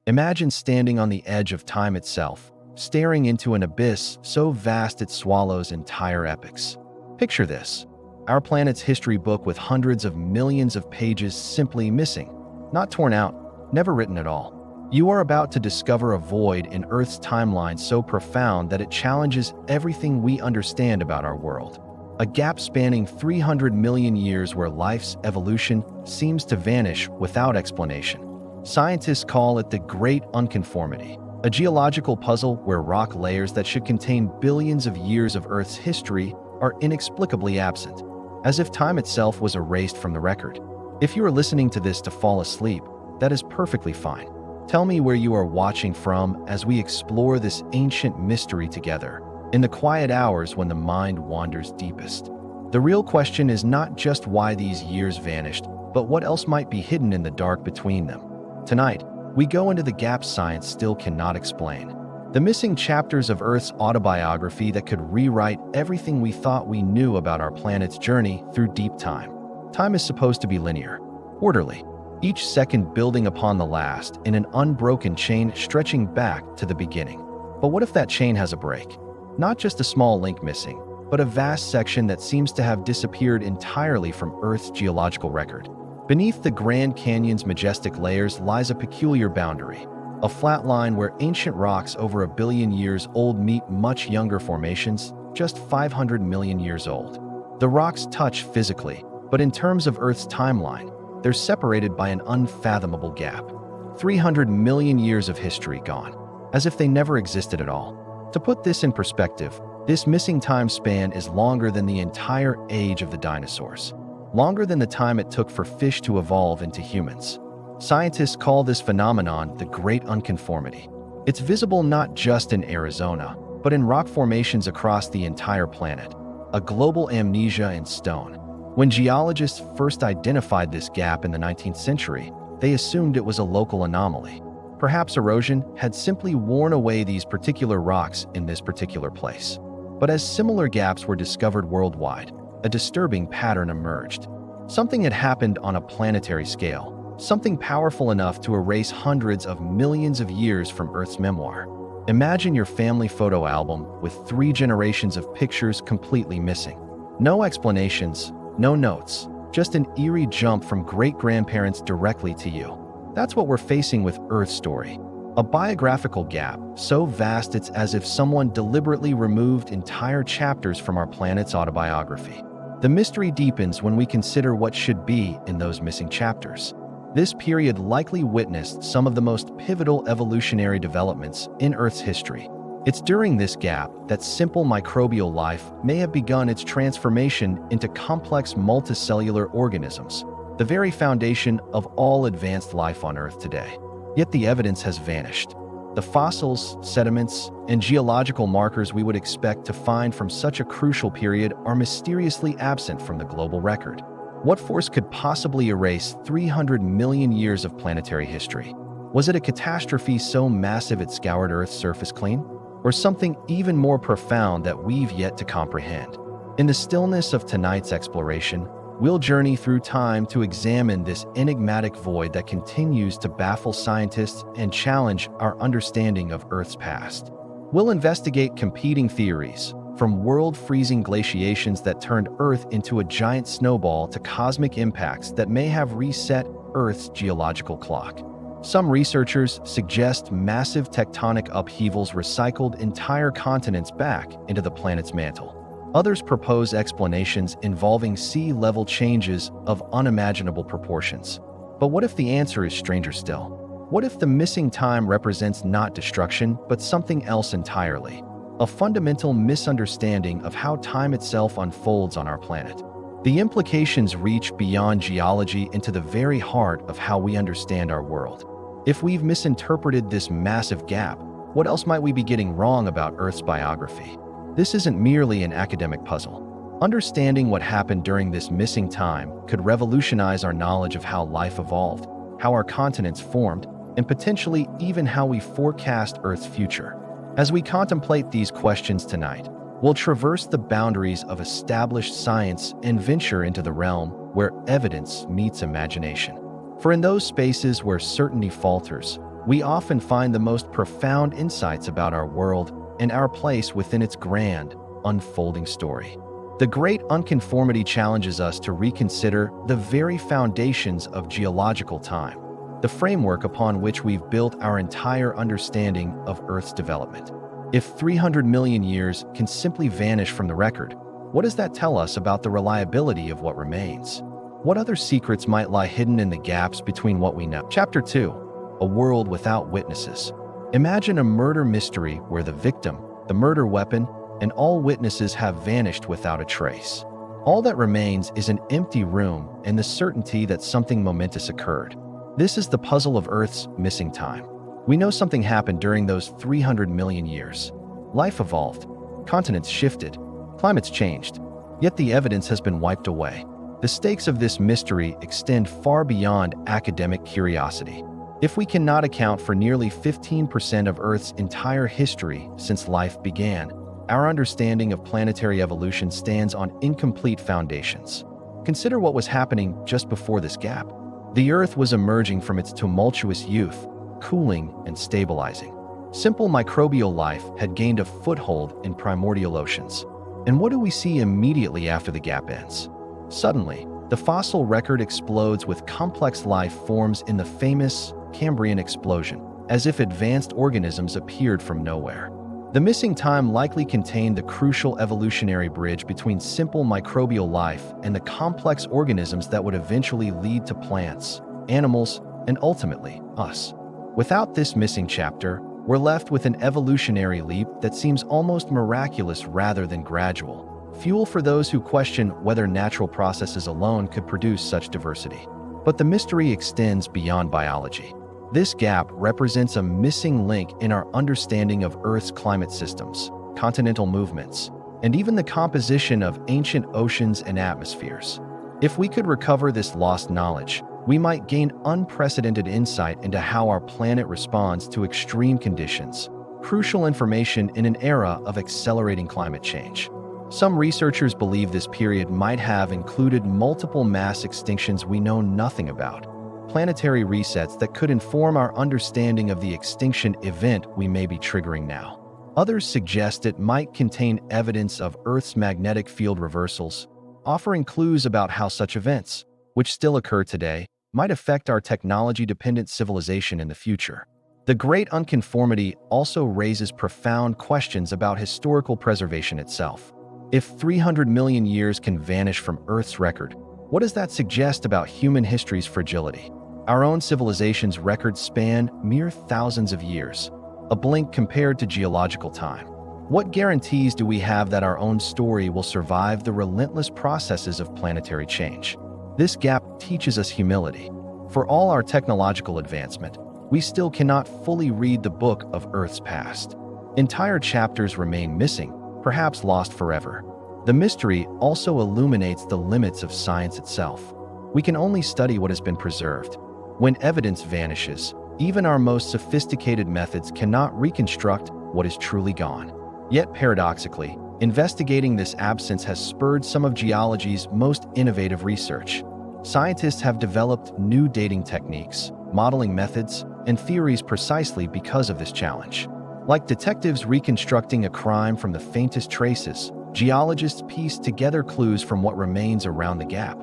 Imagine standing on the edge of time itself, staring into an abyss so vast it swallows entire epochs. Picture this: our planet's history book with hundreds of millions of pages simply missing, not torn out, never written at all. You are about to discover a void in Earth's timeline so profound that it challenges everything we understand about our world. A gap spanning 300 million years where life's evolution seems to vanish without explanation. Scientists call it the Great Unconformity, a geological puzzle where rock layers that should contain billions of years of Earth's history are inexplicably absent, as if time itself was erased from the record. If you are listening to this to fall asleep, that is perfectly fine. Tell me where you are watching from as we explore this ancient mystery together, in the quiet hours when the mind wanders deepest. The real question is not just why these years vanished, but what else might be hidden in the dark between them. Tonight, we go into the gaps science still cannot explain. The missing chapters of Earth's autobiography that could rewrite everything we thought we knew about our planet's journey through deep time. Time is supposed to be linear, orderly, each second building upon the last in an unbroken chain stretching back to the beginning. But what if that chain has a break? Not just a small link missing, but a vast section that seems to have disappeared entirely from Earth's geological record. Beneath the Grand Canyon's majestic layers lies a peculiar boundary, a flat line where ancient rocks over 1 billion years old meet much younger formations, just 500 million years old. The rocks touch physically, but in terms of Earth's timeline, they're separated by an unfathomable gap. 300 million years of history gone, as if they never existed at all. To put this in perspective, this missing time span is longer than the entire age of the dinosaurs, longer than the time it took for fish to evolve into humans. Scientists call this phenomenon the Great Unconformity. It's visible not just in Arizona, but in rock formations across the entire planet, a global amnesia in stone. When geologists first identified this gap in the 19th century, they assumed it was a local anomaly. Perhaps erosion had simply worn away these particular rocks in this particular place. But as similar gaps were discovered worldwide, a disturbing pattern emerged. Something had happened on a planetary scale, something powerful enough to erase hundreds of millions of years from Earth's memoir. Imagine your family photo album with 3 generations of pictures completely missing. No explanations, no notes, just an eerie jump from great-grandparents directly to you. That's what we're facing with Earth's story. A biographical gap so vast it's as if someone deliberately removed entire chapters from our planet's autobiography. The mystery deepens when we consider what should be in those missing chapters. This period likely witnessed some of the most pivotal evolutionary developments in Earth's history. It's during this gap that simple microbial life may have begun its transformation into complex multicellular organisms, the very foundation of all advanced life on Earth today. Yet the evidence has vanished. The fossils, sediments, and geological markers we would expect to find from such a crucial period are mysteriously absent from the global record. What force could possibly erase 300 million years of planetary history? Was it a catastrophe so massive it scoured Earth's surface clean? Or something even more profound that we've yet to comprehend? In the stillness of tonight's exploration, we'll journey through time to examine this enigmatic void that continues to baffle scientists and challenge our understanding of Earth's past. We'll investigate competing theories, from world-freezing glaciations that turned Earth into a giant snowball to cosmic impacts that may have reset Earth's geological clock. Some researchers suggest massive tectonic upheavals recycled entire continents back into the planet's mantle. Others propose explanations involving sea level changes of unimaginable proportions. But what if the answer is stranger still? What if the missing time represents not destruction, but something else entirely? A fundamental misunderstanding of how time itself unfolds on our planet. The implications reach beyond geology into the very heart of how we understand our world. If we've misinterpreted this massive gap, what else might we be getting wrong about Earth's biography? This isn't merely an academic puzzle. Understanding what happened during this missing time could revolutionize our knowledge of how life evolved, how our continents formed, and potentially even how we forecast Earth's future. As we contemplate these questions tonight, we'll traverse the boundaries of established science and venture into the realm where evidence meets imagination. For in those spaces where certainty falters, we often find the most profound insights about our world and our place within its grand, unfolding story. The Great Unconformity challenges us to reconsider the very foundations of geological time, the framework upon which we've built our entire understanding of Earth's development. If 300 million years can simply vanish from the record, what does that tell us about the reliability of what remains? What other secrets might lie hidden in the gaps between what we know? Chapter 2. A world without witnesses. Imagine a murder mystery where the victim, the murder weapon, and all witnesses have vanished without a trace. All that remains is an empty room and the certainty that something momentous occurred. This is the puzzle of Earth's missing time. We know something happened during those 300 million years. Life evolved, continents shifted, climates changed, yet the evidence has been wiped away. The stakes of this mystery extend far beyond academic curiosity. If we cannot account for nearly 15% of Earth's entire history since life began, our understanding of planetary evolution stands on incomplete foundations. Consider what was happening just before this gap. The Earth was emerging from its tumultuous youth, cooling and stabilizing. Simple microbial life had gained a foothold in primordial oceans. And what do we see immediately after the gap ends? Suddenly, the fossil record explodes with complex life forms in the famous Cambrian explosion, as if advanced organisms appeared from nowhere. The missing time likely contained the crucial evolutionary bridge between simple microbial life and the complex organisms that would eventually lead to plants, animals, and ultimately, us. Without this missing chapter, we're left with an evolutionary leap that seems almost miraculous rather than gradual, fuel for those who question whether natural processes alone could produce such diversity. But the mystery extends beyond biology. This gap represents a missing link in our understanding of Earth's climate systems, continental movements, and even the composition of ancient oceans and atmospheres. If we could recover this lost knowledge, we might gain unprecedented insight into how our planet responds to extreme conditions, crucial information in an era of accelerating climate change. Some researchers believe this period might have included multiple mass extinctions we know nothing about, planetary resets that could inform our understanding of the extinction event we may be triggering now. Others suggest it might contain evidence of Earth's magnetic field reversals, offering clues about how such events, which still occur today, might affect our technology-dependent civilization in the future. The Great Unconformity also raises profound questions about historical preservation itself. If 300 million years can vanish from Earth's record, what does that suggest about human history's fragility? Our own civilization's records span mere thousands of years, a blink compared to geological time. What guarantees do we have that our own story will survive the relentless processes of planetary change? This gap teaches us humility. For all our technological advancement, we still cannot fully read the book of Earth's past. Entire chapters remain missing, perhaps lost forever. The mystery also illuminates the limits of science itself. We can only study what has been preserved. When evidence vanishes, even our most sophisticated methods cannot reconstruct what is truly gone. Yet paradoxically, investigating this absence has spurred some of geology's most innovative research. Scientists have developed new dating techniques, modeling methods, and theories precisely because of this challenge. Like detectives reconstructing a crime from the faintest traces, geologists piece together clues from what remains around the gap.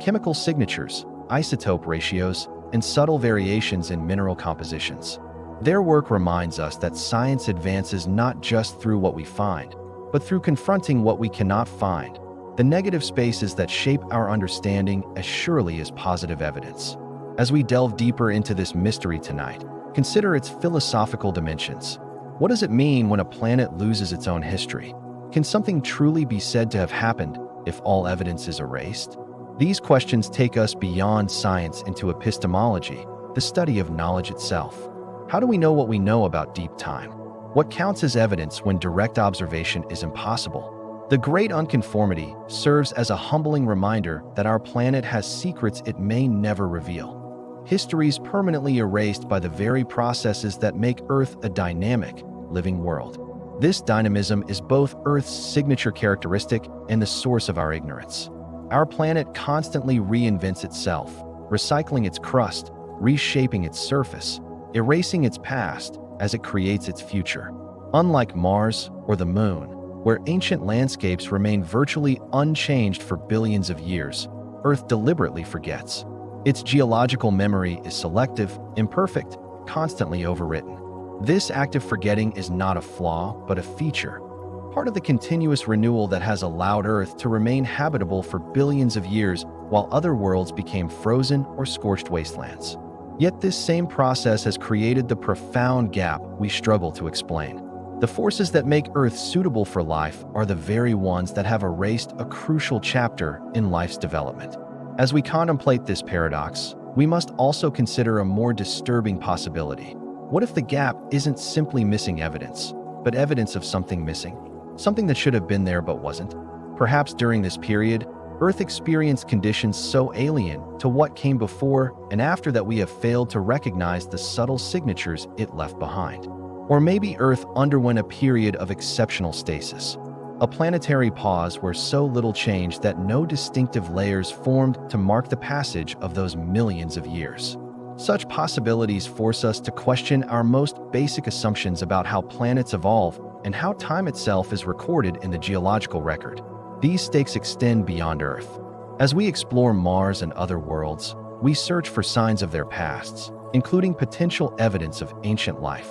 Chemical signatures, isotope ratios, and subtle variations in mineral compositions. Their work reminds us that science advances not just through what we find, but through confronting what we cannot find, the negative spaces that shape our understanding as surely as positive evidence. As we delve deeper into this mystery tonight, consider its philosophical dimensions. What does it mean when a planet loses its own history? Can something truly be said to have happened if all evidence is erased? These questions take us beyond science into epistemology, the study of knowledge itself. How do we know what we know about deep time? What counts as evidence when direct observation is impossible? The Great Unconformity serves as a humbling reminder that our planet has secrets it may never reveal. Histories permanently erased by the very processes that make Earth a dynamic, living world. This dynamism is both Earth's signature characteristic and the source of our ignorance. Our planet constantly reinvents itself, recycling its crust, reshaping its surface, erasing its past as it creates its future. Unlike Mars or the Moon, where ancient landscapes remain virtually unchanged for billions of years, Earth deliberately forgets. Its geological memory is selective, imperfect, constantly overwritten. This active forgetting is not a flaw, but a feature, part of the continuous renewal that has allowed Earth to remain habitable for billions of years while other worlds became frozen or scorched wastelands. Yet this same process has created the profound gap we struggle to explain. The forces that make Earth suitable for life are the very ones that have erased a crucial chapter in life's development. As we contemplate this paradox, we must also consider a more disturbing possibility. What if the gap isn't simply missing evidence, but evidence of something missing? Something that should have been there but wasn't? Perhaps during this period, Earth experienced conditions so alien to what came before and after that we have failed to recognize the subtle signatures it left behind. Or maybe Earth underwent a period of exceptional stasis, a planetary pause where so little changed that no distinctive layers formed to mark the passage of those millions of years. Such possibilities force us to question our most basic assumptions about how planets evolve and how time itself is recorded in the geological record. These stakes extend beyond Earth. As we explore Mars and other worlds, we search for signs of their pasts, including potential evidence of ancient life.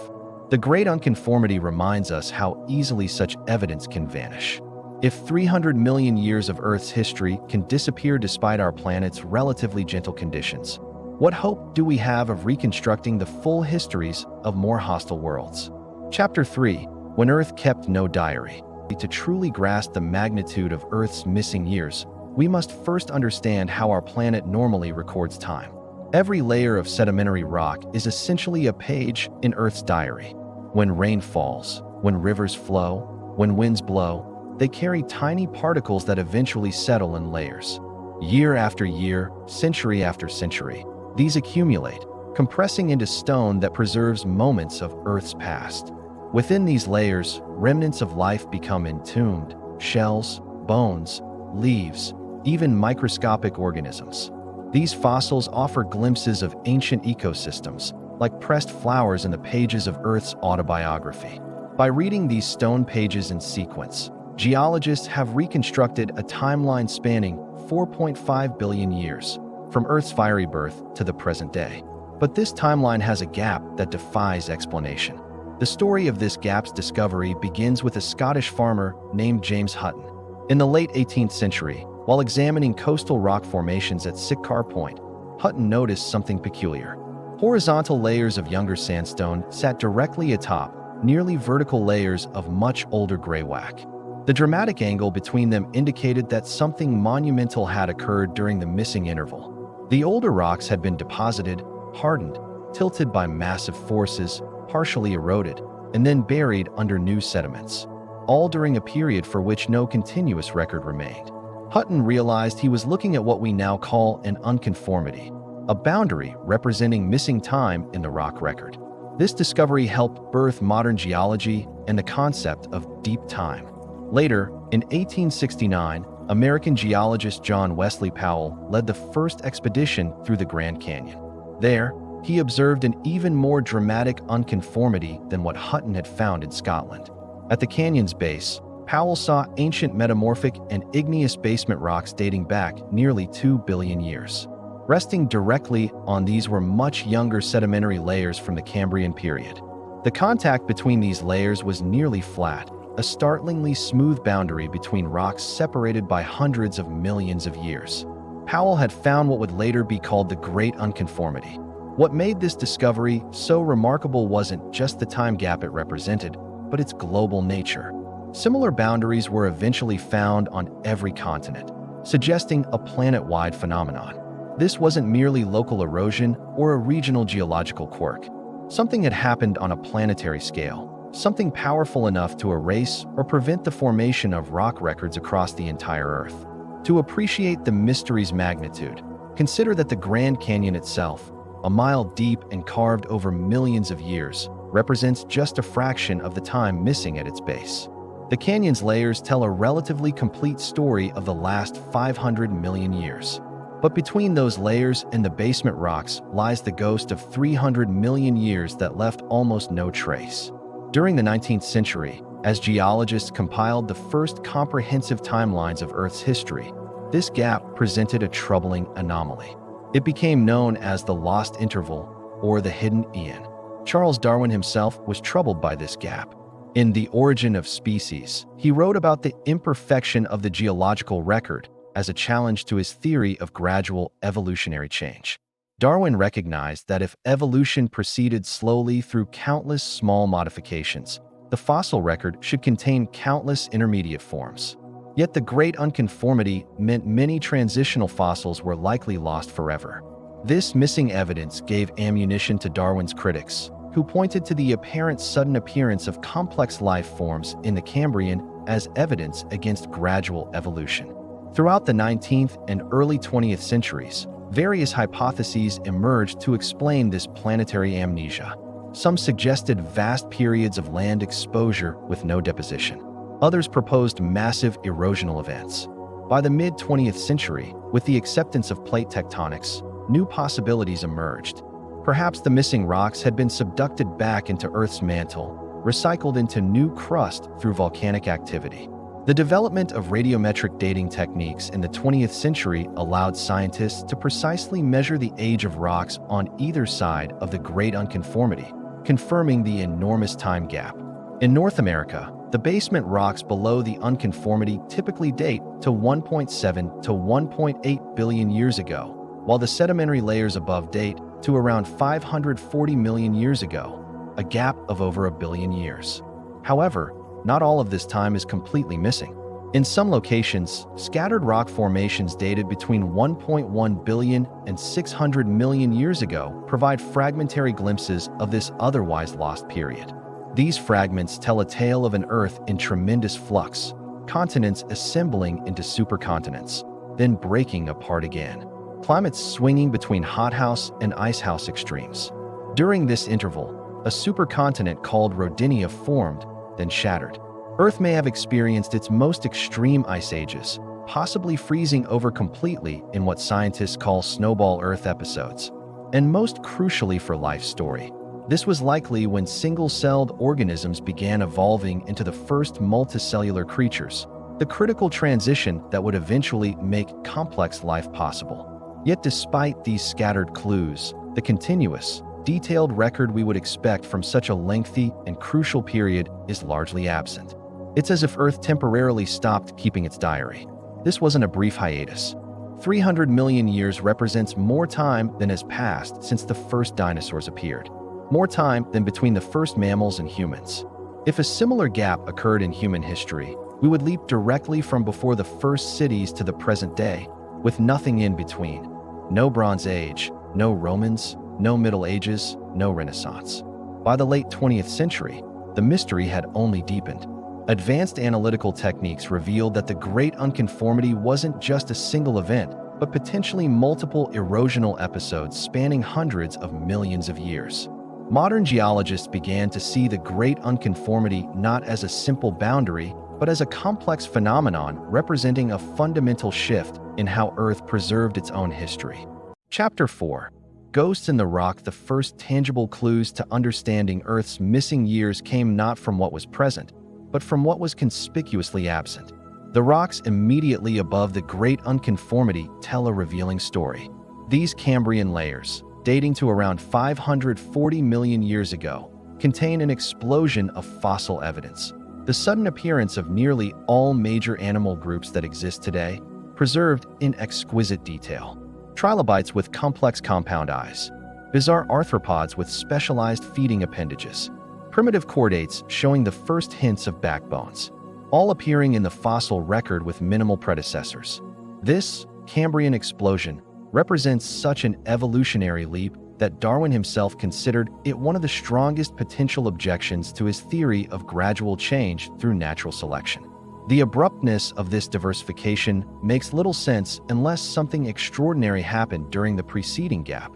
The Great Unconformity reminds us how easily such evidence can vanish. If 300 million years of Earth's history can disappear despite our planet's relatively gentle conditions, what hope do we have of reconstructing the full histories of more hostile worlds? Chapter 3: When Earth Kept No Diary. To truly grasp the magnitude of Earth's missing years, we must first understand how our planet normally records time. Every layer of sedimentary rock is essentially a page in Earth's diary. When rain falls, when rivers flow, when winds blow, they carry tiny particles that eventually settle in layers. Year after year, century after century, these accumulate, compressing into stone that preserves moments of Earth's past. Within these layers, remnants of life become entombed: shells, bones, leaves, even microscopic organisms. These fossils offer glimpses of ancient ecosystems, like pressed flowers in the pages of Earth's autobiography. By reading these stone pages in sequence, geologists have reconstructed a timeline spanning 4.5 billion years, from Earth's fiery birth to the present day. But this timeline has a gap that defies explanation. The story of this gap's discovery begins with a Scottish farmer named James Hutton. In the late 18th century, while examining coastal rock formations at Siccar Point, Hutton noticed something peculiar. Horizontal layers of younger sandstone sat directly atop nearly vertical layers of much older greywack. The dramatic angle between them indicated that something monumental had occurred during the missing interval. The older rocks had been deposited, hardened, tilted by massive forces, partially eroded, and then buried under new sediments, all during a period for which no continuous record remained. Hutton realized he was looking at what we now call an unconformity, a boundary representing missing time in the rock record. This discovery helped birth modern geology and the concept of deep time. Later, in 1869, American geologist John Wesley Powell led the first expedition through the Grand Canyon. There, he observed an even more dramatic unconformity than what Hutton had found in Scotland. At the canyon's base, Powell saw ancient metamorphic and igneous basement rocks dating back nearly 2 billion years. Resting directly on these were much younger sedimentary layers from the Cambrian period. The contact between these layers was nearly flat, a startlingly smooth boundary between rocks separated by hundreds of millions of years. Powell had found what would later be called the Great Unconformity. What made this discovery so remarkable wasn't just the time gap it represented, but its global nature. Similar boundaries were eventually found on every continent, suggesting a planet-wide phenomenon. This wasn't merely local erosion or a regional geological quirk. Something had happened on a planetary scale, something powerful enough to erase or prevent the formation of rock records across the entire Earth. To appreciate the mystery's magnitude, consider that the Grand Canyon itself, a mile deep and carved over millions of years, represents just a fraction of the time missing at its base. The canyon's layers tell a relatively complete story of the last 500 million years. But between those layers and the basement rocks lies the ghost of 300 million years that left almost no trace. During the 19th century, as geologists compiled the first comprehensive timelines of Earth's history, this gap presented a troubling anomaly. It became known as the lost interval, or the hidden Eon. Charles Darwin himself was troubled by this gap. In The Origin of Species, he wrote about the imperfection of the geological record as a challenge to his theory of gradual evolutionary change. Darwin recognized that if evolution proceeded slowly through countless small modifications, the fossil record should contain countless intermediate forms. Yet the Great Unconformity meant many transitional fossils were likely lost forever. This missing evidence gave ammunition to Darwin's critics, who pointed to the apparent sudden appearance of complex life forms in the Cambrian as evidence against gradual evolution. Throughout the 19th and early 20th centuries, various hypotheses emerged to explain this planetary amnesia. Some suggested vast periods of land exposure with no deposition. Others proposed massive erosional events. By the mid-20th century, with the acceptance of plate tectonics, new possibilities emerged. Perhaps the missing rocks had been subducted back into Earth's mantle, recycled into new crust through volcanic activity. The development of radiometric dating techniques in the 20th century allowed scientists to precisely measure the age of rocks on either side of the Great Unconformity, confirming the enormous time gap. In North America, the basement rocks below the unconformity typically date to 1.7 to 1.8 billion years ago, while the sedimentary layers above date to around 540 million years ago, a gap of over a billion years. However, not all of this time is completely missing. In some locations, scattered rock formations dated between 1.1 billion and 600 million years ago provide fragmentary glimpses of this otherwise lost period. These fragments tell a tale of an Earth in tremendous flux, continents assembling into supercontinents, then breaking apart again. Climates swinging between hothouse and icehouse extremes. During this interval, a supercontinent called Rodinia formed, then shattered. Earth may have experienced its most extreme ice ages, possibly freezing over completely in what scientists call snowball Earth episodes. And most crucially for life's story, this was likely when single-celled organisms began evolving into the first multicellular creatures, the critical transition that would eventually make complex life possible. Yet despite these scattered clues, the continuous, detailed record we would expect from such a lengthy and crucial period is largely absent. It's as if Earth temporarily stopped keeping its diary. This wasn't a brief hiatus. 300 million years represents more time than has passed since the first dinosaurs appeared. More time than between the first mammals and humans. If a similar gap occurred in human history, we would leap directly from before the first cities to the present day, with nothing in between. No Bronze Age, no Romans, no Middle Ages, no Renaissance. By the late 20th century, the mystery had only deepened. Advanced analytical techniques revealed that the Great Unconformity wasn't just a single event, but potentially multiple erosional episodes spanning hundreds of millions of years. Modern geologists began to see the Great Unconformity not as a simple boundary, but as a complex phenomenon representing a fundamental shift in how Earth preserved its own history. Chapter 4. Ghosts in the Rock. The first tangible clues to understanding Earth's missing years came not from what was present, but from what was conspicuously absent. The rocks immediately above the Great Unconformity tell a revealing story. These Cambrian layers, dating to around 540 million years ago, contain an explosion of fossil evidence. The sudden appearance of nearly all major animal groups that exist today, preserved in exquisite detail. Trilobites with complex compound eyes, bizarre arthropods with specialized feeding appendages, primitive chordates showing the first hints of backbones, all appearing in the fossil record with minimal predecessors. This Cambrian explosion represents such an evolutionary leap that Darwin himself considered it one of the strongest potential objections to his theory of gradual change through natural selection. The abruptness of this diversification makes little sense unless something extraordinary happened during the preceding gap,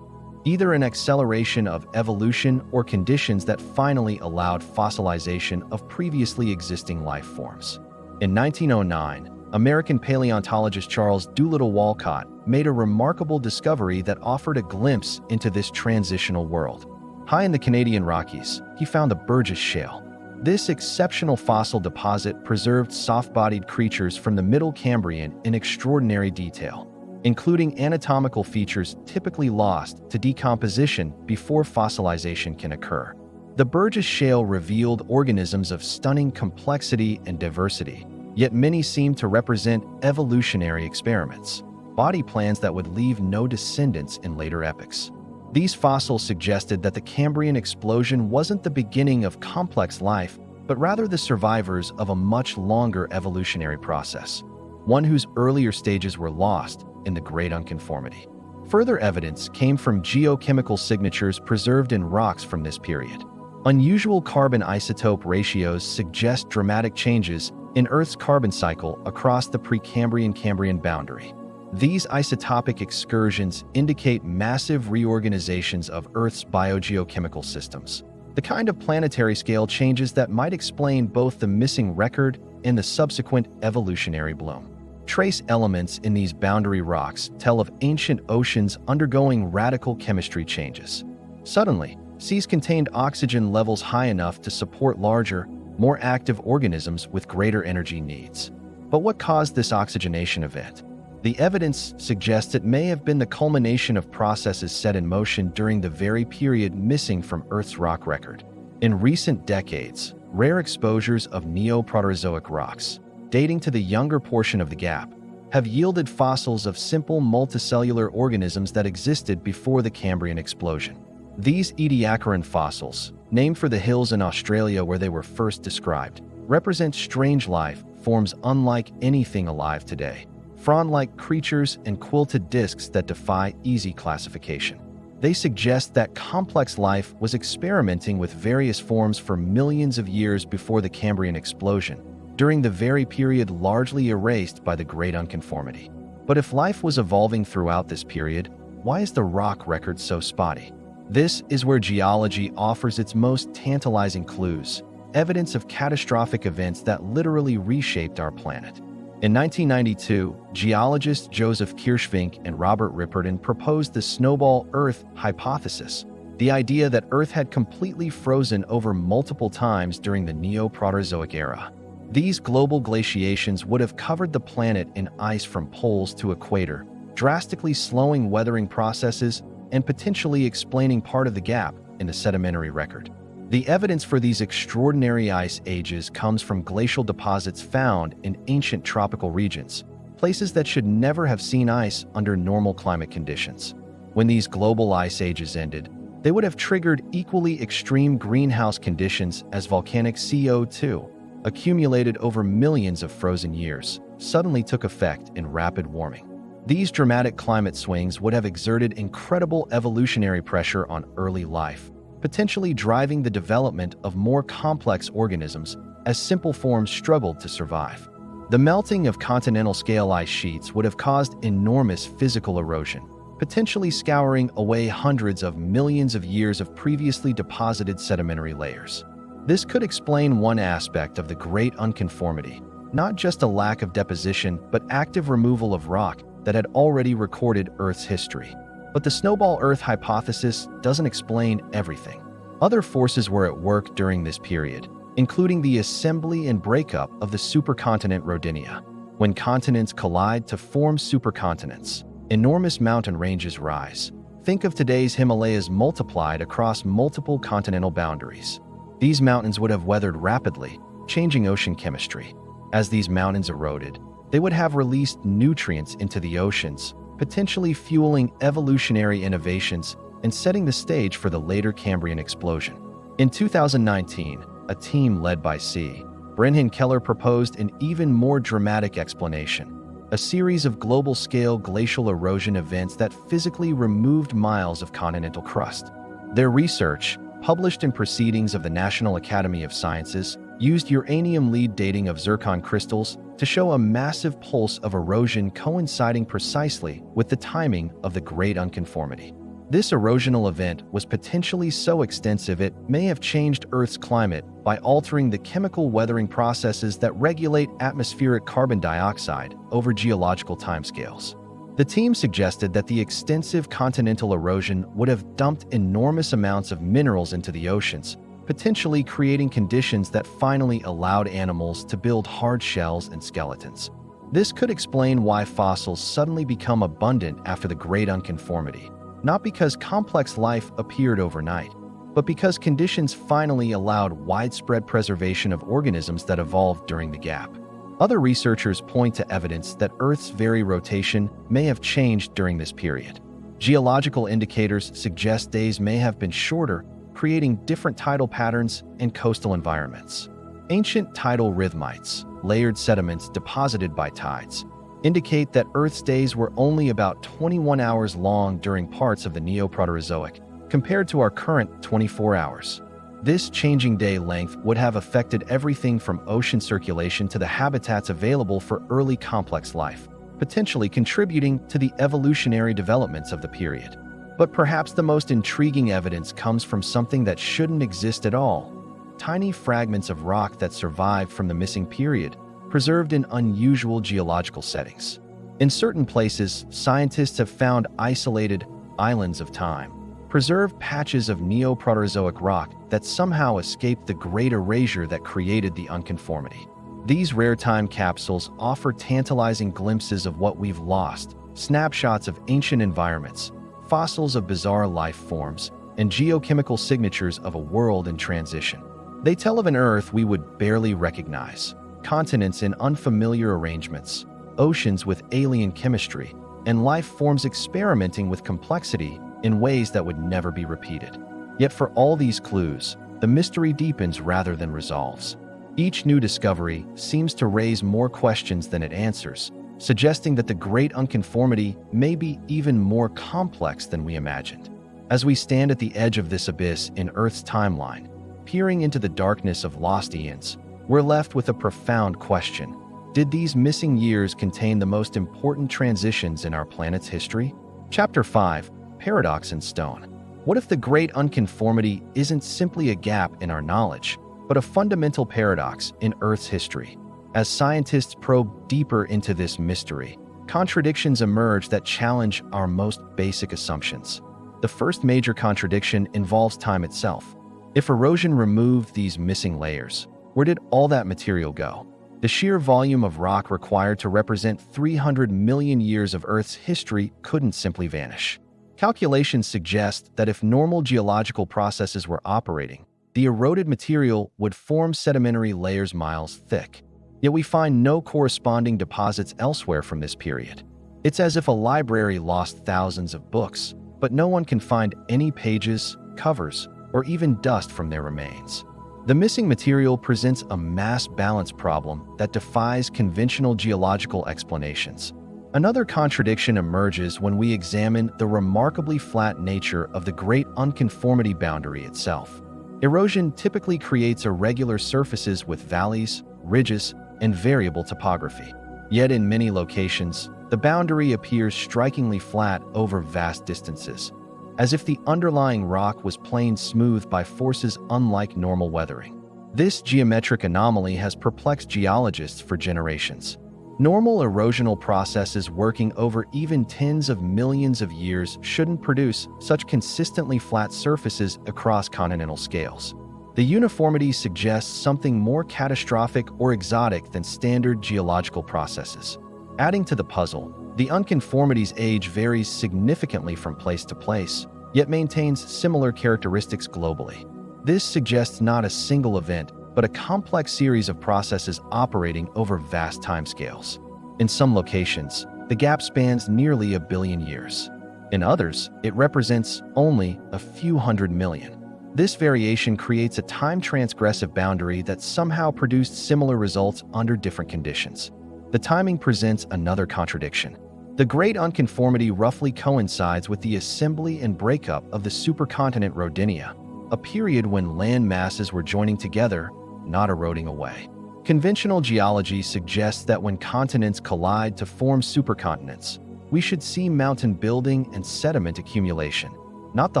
either an acceleration of evolution or conditions that finally allowed fossilization of previously existing life forms. In 1909, American paleontologist Charles Doolittle Walcott made a remarkable discovery that offered a glimpse into this transitional world. High in the Canadian Rockies, he found the Burgess Shale. This exceptional fossil deposit preserved soft-bodied creatures from the Middle Cambrian in extraordinary detail, including anatomical features typically lost to decomposition before fossilization can occur. The Burgess Shale revealed organisms of stunning complexity and diversity, yet many seem to represent evolutionary experiments, body plans that would leave no descendants in later epochs. These fossils suggested that the Cambrian explosion wasn't the beginning of complex life, but rather the survivors of a much longer evolutionary process, one whose earlier stages were lost in the Great Unconformity. Further evidence came from geochemical signatures preserved in rocks from this period. Unusual carbon isotope ratios suggest dramatic changes in Earth's carbon cycle across the Precambrian-Cambrian boundary. These isotopic excursions indicate massive reorganizations of Earth's biogeochemical systems, the kind of planetary scale changes that might explain both the missing record and the subsequent evolutionary bloom. Trace elements in these boundary rocks tell of ancient oceans undergoing radical chemistry changes. Suddenly, seas contained oxygen levels high enough to support larger, more active organisms with greater energy needs. But what caused this oxygenation event? The evidence suggests it may have been the culmination of processes set in motion during the very period missing from Earth's rock record. In recent decades, rare exposures of Neoproterozoic rocks, dating to the younger portion of the gap, have yielded fossils of simple multicellular organisms that existed before the Cambrian explosion. These Ediacaran fossils, named for the hills in Australia where they were first described, represent strange life forms unlike anything alive today. Frond-like creatures and quilted discs that defy easy classification. They suggest that complex life was experimenting with various forms for millions of years before the Cambrian explosion, during the very period largely erased by the Great Unconformity. But if life was evolving throughout this period, why is the rock record so spotty? This is where geology offers its most tantalizing clues, evidence of catastrophic events that literally reshaped our planet. In 1992, geologists Joseph Kirschvink and Robert Ripperton proposed the snowball Earth hypothesis, the idea that Earth had completely frozen over multiple times during the Neoproterozoic era. These global glaciations would have covered the planet in ice from poles to equator, drastically slowing weathering processes and potentially explaining part of the gap in the sedimentary record. The evidence for these extraordinary ice ages comes from glacial deposits found in ancient tropical regions, places that should never have seen ice under normal climate conditions. When these global ice ages ended, they would have triggered equally extreme greenhouse conditions as volcanic CO2, accumulated over millions of frozen years, suddenly took effect in rapid warming. These dramatic climate swings would have exerted incredible evolutionary pressure on early life, potentially driving the development of more complex organisms as simple forms struggled to survive. The melting of continental-scale ice sheets would have caused enormous physical erosion, potentially scouring away hundreds of millions of years of previously deposited sedimentary layers. This could explain one aspect of the Great Unconformity, not just a lack of deposition, but active removal of rock that had already recorded Earth's history. But the snowball Earth hypothesis doesn't explain everything. Other forces were at work during this period, including the assembly and breakup of the supercontinent Rodinia. When continents collide to form supercontinents, enormous mountain ranges rise. Think of today's Himalayas multiplied across multiple continental boundaries. These mountains would have weathered rapidly, changing ocean chemistry. As these mountains eroded, they would have released nutrients into the oceans, potentially fueling evolutionary innovations and setting the stage for the later Cambrian explosion. In 2019, a team led by C. Brenhan Keller proposed an even more dramatic explanation, a series of global-scale glacial erosion events that physically removed miles of continental crust. Their research, published in Proceedings of the National Academy of Sciences, used uranium lead dating of zircon crystals to show a massive pulse of erosion coinciding precisely with the timing of the Great Unconformity. This erosional event was potentially so extensive it may have changed Earth's climate by altering the chemical weathering processes that regulate atmospheric carbon dioxide over geological timescales. The team suggested that the extensive continental erosion would have dumped enormous amounts of minerals into the oceans, potentially creating conditions that finally allowed animals to build hard shells and skeletons. This could explain why fossils suddenly become abundant after the Great Unconformity, not because complex life appeared overnight, but because conditions finally allowed widespread preservation of organisms that evolved during the gap. Other researchers point to evidence that Earth's very rotation may have changed during this period. Geological indicators suggest days may have been shorter, creating different tidal patterns and coastal environments. Ancient tidal rhythmites, layered sediments deposited by tides, indicate that Earth's days were only about 21 hours long during parts of the Neoproterozoic, compared to our current 24 hours. This changing day length would have affected everything from ocean circulation to the habitats available for early complex life, potentially contributing to the evolutionary developments of the period. But perhaps the most intriguing evidence comes from something that shouldn't exist at all: tiny fragments of rock that survived from the missing period, preserved in unusual geological settings. In certain places, scientists have found isolated islands of time, preserved patches of Neoproterozoic rock that somehow escaped the great erasure that created the unconformity. These rare time capsules offer tantalizing glimpses of what we've lost, snapshots of ancient environments, fossils of bizarre life forms, and geochemical signatures of a world in transition. They tell of an Earth we would barely recognize, continents in unfamiliar arrangements, oceans with alien chemistry, and life forms experimenting with complexity in ways that would never be repeated. Yet for all these clues, the mystery deepens rather than resolves. Each new discovery seems to raise more questions than it answers, suggesting that the Great Unconformity may be even more complex than we imagined. As we stand at the edge of this abyss in Earth's timeline, peering into the darkness of lost eons, we're left with a profound question. Did these missing years contain the most important transitions in our planet's history? Chapter 5: Paradox in Stone. What if the Great Unconformity isn't simply a gap in our knowledge, but a fundamental paradox in Earth's history? As scientists probe deeper into this mystery, contradictions emerge that challenge our most basic assumptions. The first major contradiction involves time itself. If erosion removed these missing layers, where did all that material go? The sheer volume of rock required to represent 300 million years of Earth's history couldn't simply vanish. Calculations suggest that if normal geological processes were operating, the eroded material would form sedimentary layers miles thick. Yet we find no corresponding deposits elsewhere from this period. It's as if a library lost thousands of books, but no one can find any pages, covers, or even dust from their remains. The missing material presents a mass balance problem that defies conventional geological explanations. Another contradiction emerges when we examine the remarkably flat nature of the Great Unconformity boundary itself. Erosion typically creates irregular surfaces with valleys, ridges, and variable topography. Yet in many locations, the boundary appears strikingly flat over vast distances, as if the underlying rock was planed smooth by forces unlike normal weathering. This geometric anomaly has perplexed geologists for generations. Normal erosional processes working over even tens of millions of years shouldn't produce such consistently flat surfaces across continental scales. The uniformity suggests something more catastrophic or exotic than standard geological processes. Adding to the puzzle, the unconformity's age varies significantly from place to place, yet maintains similar characteristics globally. This suggests not a single event, but a complex series of processes operating over vast timescales. In some locations, the gap spans nearly 1 billion years. In others, it represents only a few hundred million. This variation creates a time-transgressive boundary that somehow produced similar results under different conditions. The timing presents another contradiction. The Great Unconformity roughly coincides with the assembly and breakup of the supercontinent Rodinia, a period when land masses were joining together, not eroding away. Conventional geology suggests that when continents collide to form supercontinents, we should see mountain building and sediment accumulation, not the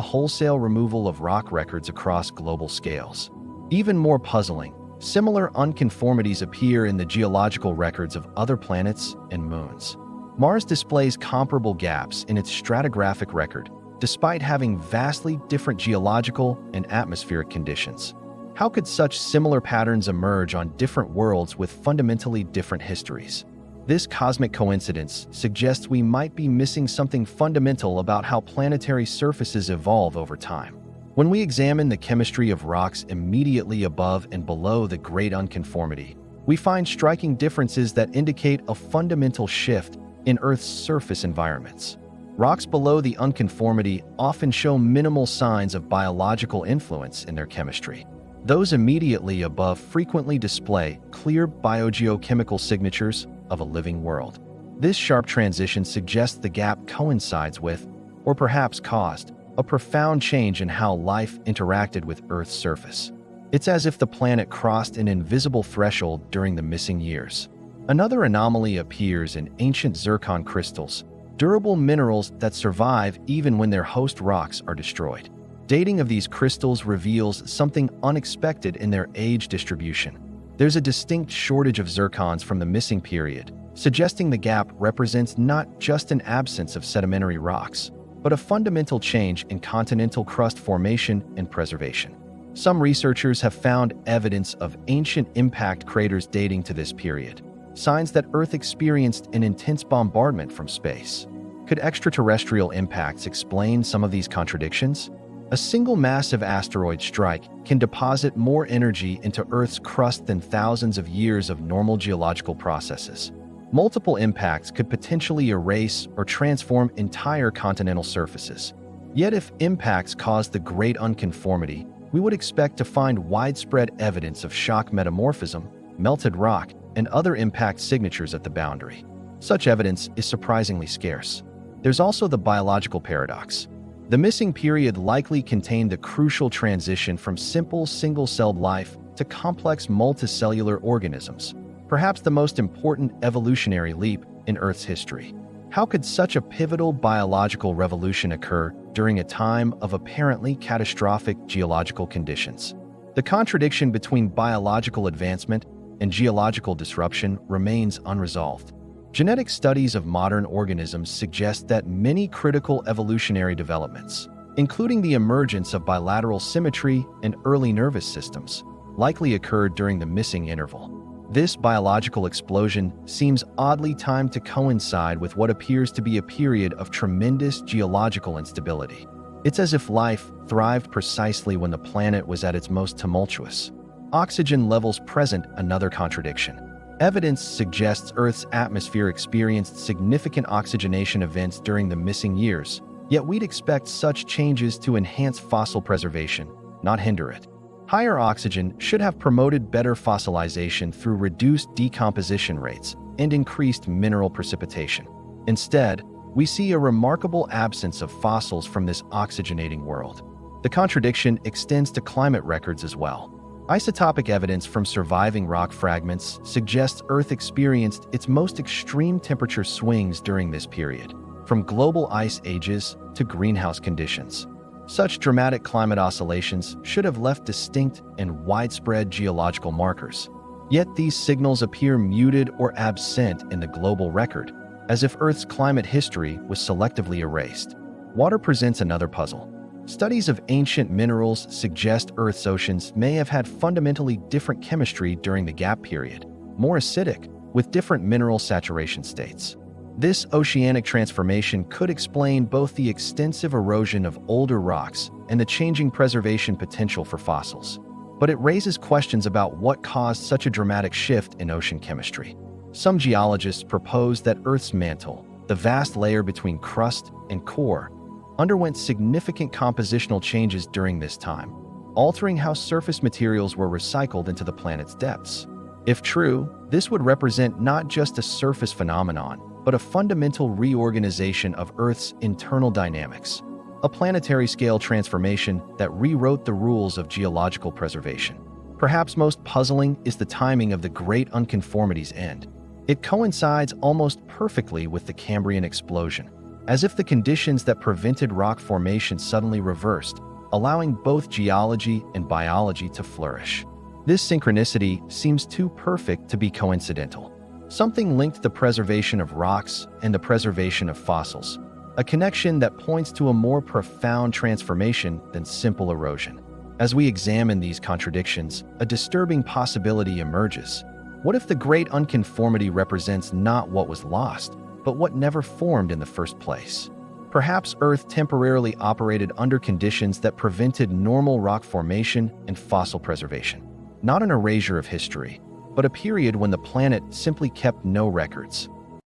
wholesale removal of rock records across global scales. Even more puzzling, similar unconformities appear in the geological records of other planets and moons. Mars displays comparable gaps in its stratigraphic record, despite having vastly different geological and atmospheric conditions. How could such similar patterns emerge on different worlds with fundamentally different histories? This cosmic coincidence suggests we might be missing something fundamental about how planetary surfaces evolve over time. When we examine the chemistry of rocks immediately above and below the Great Unconformity, we find striking differences that indicate a fundamental shift in Earth's surface environments. Rocks below the unconformity often show minimal signs of biological influence in their chemistry. Those immediately above frequently display clear biogeochemical signatures of a living world. This sharp transition suggests the gap coincides with, or perhaps caused, a profound change in how life interacted with Earth's surface. It's as if the planet crossed an invisible threshold during the missing years. Another anomaly appears in ancient zircon crystals, durable minerals that survive even when their host rocks are destroyed. Dating of these crystals reveals something unexpected in their age distribution. There's a distinct shortage of zircons from the missing period, suggesting the gap represents not just an absence of sedimentary rocks, but a fundamental change in continental crust formation and preservation. Some researchers have found evidence of ancient impact craters dating to this period, signs that Earth experienced an intense bombardment from space. Could extraterrestrial impacts explain some of these contradictions? A single massive asteroid strike can deposit more energy into Earth's crust than thousands of years of normal geological processes. Multiple impacts could potentially erase or transform entire continental surfaces. Yet if impacts caused the Great Unconformity, we would expect to find widespread evidence of shock metamorphism, melted rock, and other impact signatures at the boundary. Such evidence is surprisingly scarce. There's also the biological paradox. The missing period likely contained the crucial transition from simple single-celled life to complex multicellular organisms, perhaps the most important evolutionary leap in Earth's history. How could such a pivotal biological revolution occur during a time of apparently catastrophic geological conditions? The contradiction between biological advancement and geological disruption remains unresolved. Genetic studies of modern organisms suggest that many critical evolutionary developments, including the emergence of bilateral symmetry and early nervous systems, likely occurred during the missing interval. This biological explosion seems oddly timed to coincide with what appears to be a period of tremendous geological instability. It's as if life thrived precisely when the planet was at its most tumultuous. Oxygen levels present another contradiction. Evidence suggests Earth's atmosphere experienced significant oxygenation events during the missing years, yet we'd expect such changes to enhance fossil preservation, not hinder it. Higher oxygen should have promoted better fossilization through reduced decomposition rates and increased mineral precipitation. Instead, we see a remarkable absence of fossils from this oxygenating world. The contradiction extends to climate records as well. Isotopic evidence from surviving rock fragments suggests Earth experienced its most extreme temperature swings during this period, from global ice ages to greenhouse conditions. Such dramatic climate oscillations should have left distinct and widespread geological markers. Yet these signals appear muted or absent in the global record, as if Earth's climate history was selectively erased. Water presents another puzzle. Studies of ancient minerals suggest Earth's oceans may have had fundamentally different chemistry during the gap period, more acidic, with different mineral saturation states. This oceanic transformation could explain both the extensive erosion of older rocks and the changing preservation potential for fossils. But it raises questions about what caused such a dramatic shift in ocean chemistry. Some geologists propose that Earth's mantle, the vast layer between crust and core, underwent significant compositional changes during this time, altering how surface materials were recycled into the planet's depths. If true, this would represent not just a surface phenomenon, but a fundamental reorganization of Earth's internal dynamics, a planetary-scale transformation that rewrote the rules of geological preservation. Perhaps most puzzling is the timing of the Great Unconformity's end. It coincides almost perfectly with the Cambrian explosion, as if the conditions that prevented rock formation suddenly reversed, allowing both geology and biology to flourish. This synchronicity seems too perfect to be coincidental. something linked to the preservation of rocks and the preservation of fossils, a connection that points to a more profound transformation than simple erosion. As we examine these contradictions, a disturbing possibility emerges. What if the Great Unconformity represents not what was lost, but what never formed in the first place? Perhaps Earth temporarily operated under conditions that prevented normal rock formation and fossil preservation. Not an erasure of history, but a period when the planet simply kept no records.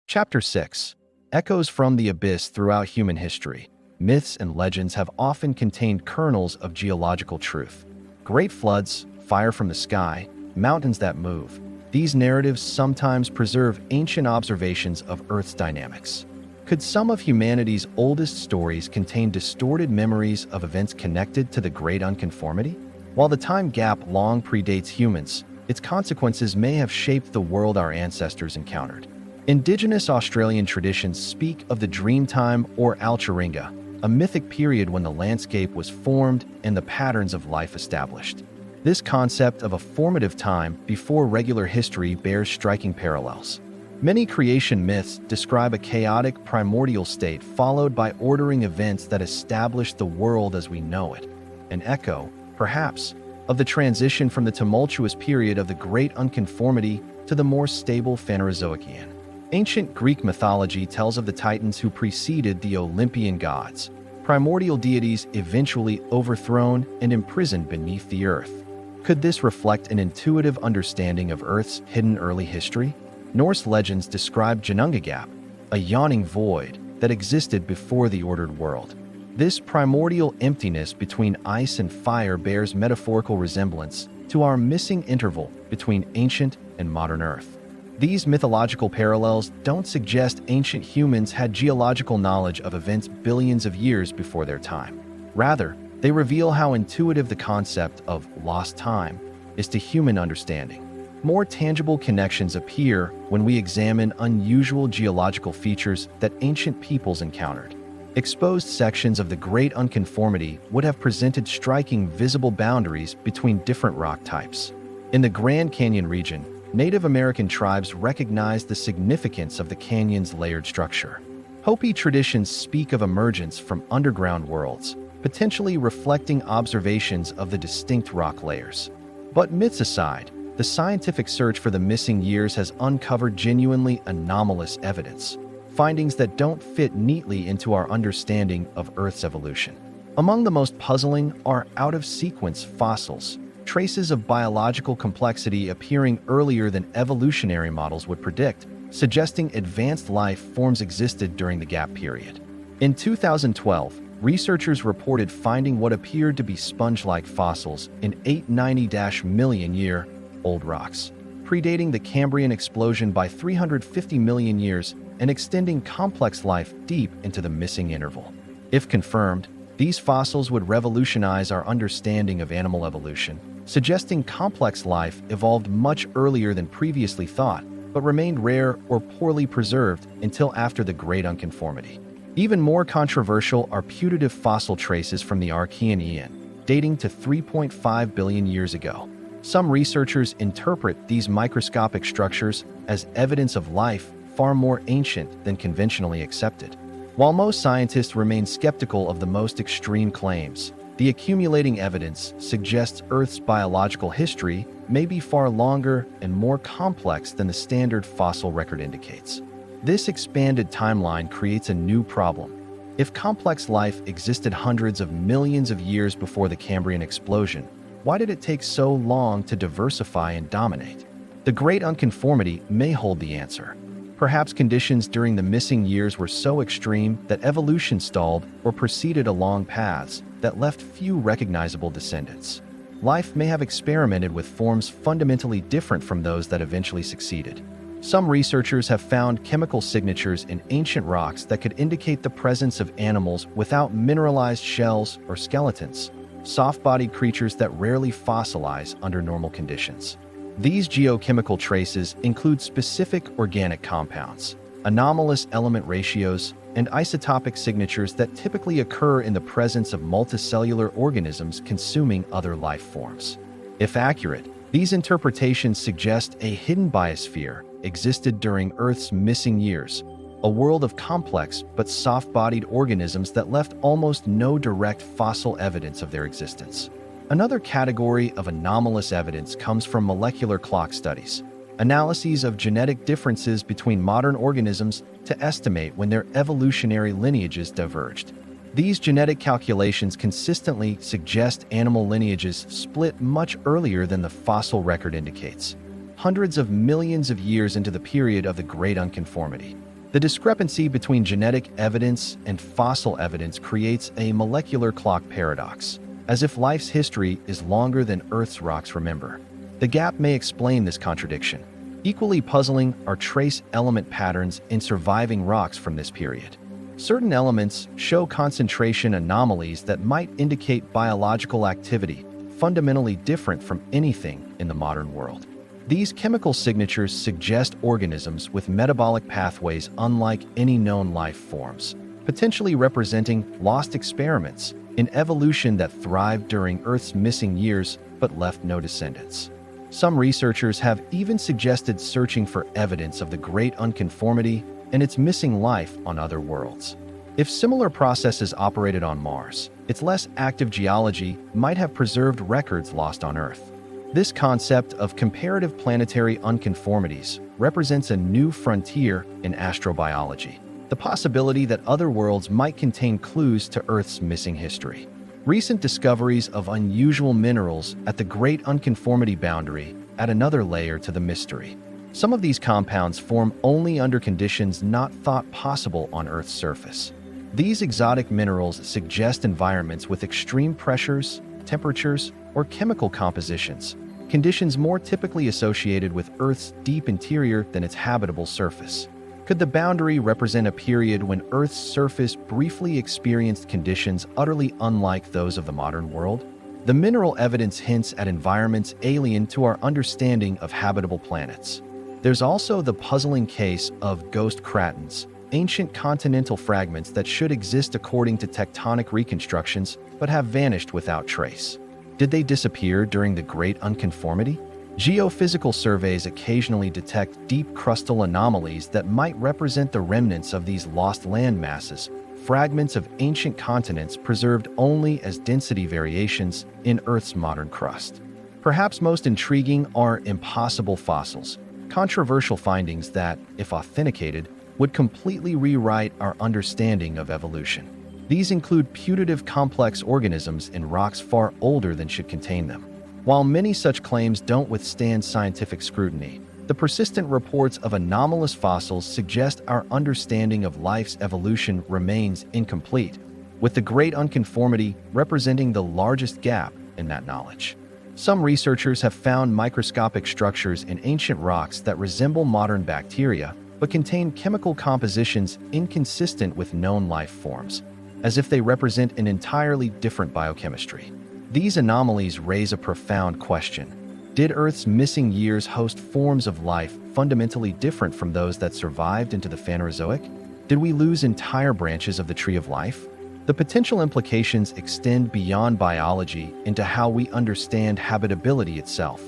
Chapter 6. Echoes from the Abyss throughout human history. Myths and legends have often contained kernels of geological truth. Great floods, fire from the sky, mountains that move. These narratives sometimes preserve ancient observations of Earth's dynamics. Could some of humanity's oldest stories contain distorted memories of events connected to the Great Unconformity? While the time gap long predates humans, its consequences may have shaped the world our ancestors encountered. Indigenous Australian traditions speak of the Dreamtime or Alcharinga, a mythic period when the landscape was formed and the patterns of life established. This concept of a formative time before regular history bears striking parallels. Many creation myths describe a chaotic primordial state followed by ordering events that established the world as we know it, an echo, perhaps, of the transition from the tumultuous period of the Great Unconformity to the more stable Phanerozoic Eon. Ancient Greek mythology tells of the Titans who preceded the Olympian gods, primordial deities eventually overthrown and imprisoned beneath the earth. Could this reflect an intuitive understanding of Earth's hidden early history? Norse legends describe Ginnungagap, a yawning void that existed before the ordered world. This primordial emptiness between ice and fire bears metaphorical resemblance to our missing interval between ancient and modern Earth. These mythological parallels don't suggest ancient humans had geological knowledge of events billions of years before their time. Rather, they reveal how intuitive the concept of lost time is to human understanding. More tangible connections appear when we examine unusual geological features that ancient peoples encountered. Exposed sections of the Great Unconformity would have presented striking visible boundaries between different rock types. In the Grand Canyon region, Native American tribes recognized the significance of the canyon's layered structure. Hopi traditions speak of emergence from underground worlds, potentially reflecting observations of the distinct rock layers. But myths aside, the scientific search for the missing years has uncovered genuinely anomalous evidence, findings that don't fit neatly into our understanding of Earth's evolution. Among the most puzzling are out-of-sequence fossils, traces of biological complexity appearing earlier than evolutionary models would predict, suggesting advanced life forms existed during the gap period. In 2012, researchers reported finding what appeared to be sponge-like fossils in 890-million-year-old rocks, predating the Cambrian explosion by 350 million years and extending complex life deep into the missing interval. If confirmed, these fossils would revolutionize our understanding of animal evolution, suggesting complex life evolved much earlier than previously thought, but remained rare or poorly preserved until after the Great Unconformity. Even more controversial are putative fossil traces from the Archean Eon, dating to 3.5 billion years ago. Some researchers interpret these microscopic structures as evidence of life far more ancient than conventionally accepted. While most scientists remain skeptical of the most extreme claims, the accumulating evidence suggests Earth's biological history may be far longer and more complex than the standard fossil record indicates. This expanded timeline creates a new problem. If complex life existed hundreds of millions of years before the Cambrian explosion, why did it take so long to diversify and dominate? The Great Unconformity may hold the answer. Perhaps conditions during the missing years were so extreme that evolution stalled or proceeded along paths that left few recognizable descendants. Life may have experimented with forms fundamentally different from those that eventually succeeded. Some researchers have found chemical signatures in ancient rocks that could indicate the presence of animals without mineralized shells or skeletons, soft-bodied creatures that rarely fossilize under normal conditions. These geochemical traces include specific organic compounds, anomalous element ratios, and isotopic signatures that typically occur in the presence of multicellular organisms consuming other life forms. If accurate, these interpretations suggest a hidden biosphere existed during Earth's missing years, a world of complex but soft-bodied organisms that left almost no direct fossil evidence of their existence. Another category of anomalous evidence comes from molecular clock studies, analyses of genetic differences between modern organisms to estimate when their evolutionary lineages diverged. These genetic calculations consistently suggest animal lineages split much earlier than the fossil record indicates, hundreds of millions of years into the period of the Great Unconformity. The discrepancy between genetic evidence and fossil evidence creates a molecular clock paradox, as if life's history is longer than Earth's rocks remember. The gap may explain this contradiction. Equally puzzling are trace element patterns in surviving rocks from this period. Certain elements show concentration anomalies that might indicate biological activity fundamentally different from anything in the modern world. These chemical signatures suggest organisms with metabolic pathways unlike any known life forms, potentially representing lost experiments in evolution that thrived during Earth's missing years but left no descendants. Some researchers have even suggested searching for evidence of the Great Unconformity and its missing life on other worlds. If similar processes operated on Mars, its less active geology might have preserved records lost on Earth. This concept of comparative planetary unconformities represents a new frontier in astrobiology, the possibility that other worlds might contain clues to Earth's missing history. Recent discoveries of unusual minerals at the Great Unconformity boundary add another layer to the mystery. Some of these compounds form only under conditions not thought possible on Earth's surface. These exotic minerals suggest environments with extreme pressures, temperatures, or chemical compositions, conditions more typically associated with Earth's deep interior than its habitable surface. Could the boundary represent a period when Earth's surface briefly experienced conditions utterly unlike those of the modern world? The mineral evidence hints at environments alien to our understanding of habitable planets. There's also the puzzling case of ghost cratons, ancient continental fragments that should exist according to tectonic reconstructions but have vanished without trace. Did they disappear during the Great Unconformity? Geophysical surveys occasionally detect deep crustal anomalies that might represent the remnants of these lost land masses, fragments of ancient continents preserved only as density variations in Earth's modern crust. Perhaps most intriguing are impossible fossils, controversial findings that, if authenticated, would completely rewrite our understanding of evolution. These include putative complex organisms in rocks far older than should contain them. While many such claims don't withstand scientific scrutiny, the persistent reports of anomalous fossils suggest our understanding of life's evolution remains incomplete, with the Great Unconformity representing the largest gap in that knowledge. Some researchers have found microscopic structures in ancient rocks that resemble modern bacteria, but contain chemical compositions inconsistent with known life forms, as if they represent an entirely different biochemistry. These anomalies raise a profound question. Did Earth's missing years host forms of life fundamentally different from those that survived into the Phanerozoic? Did we lose entire branches of the tree of life? The potential implications extend beyond biology into how we understand habitability itself.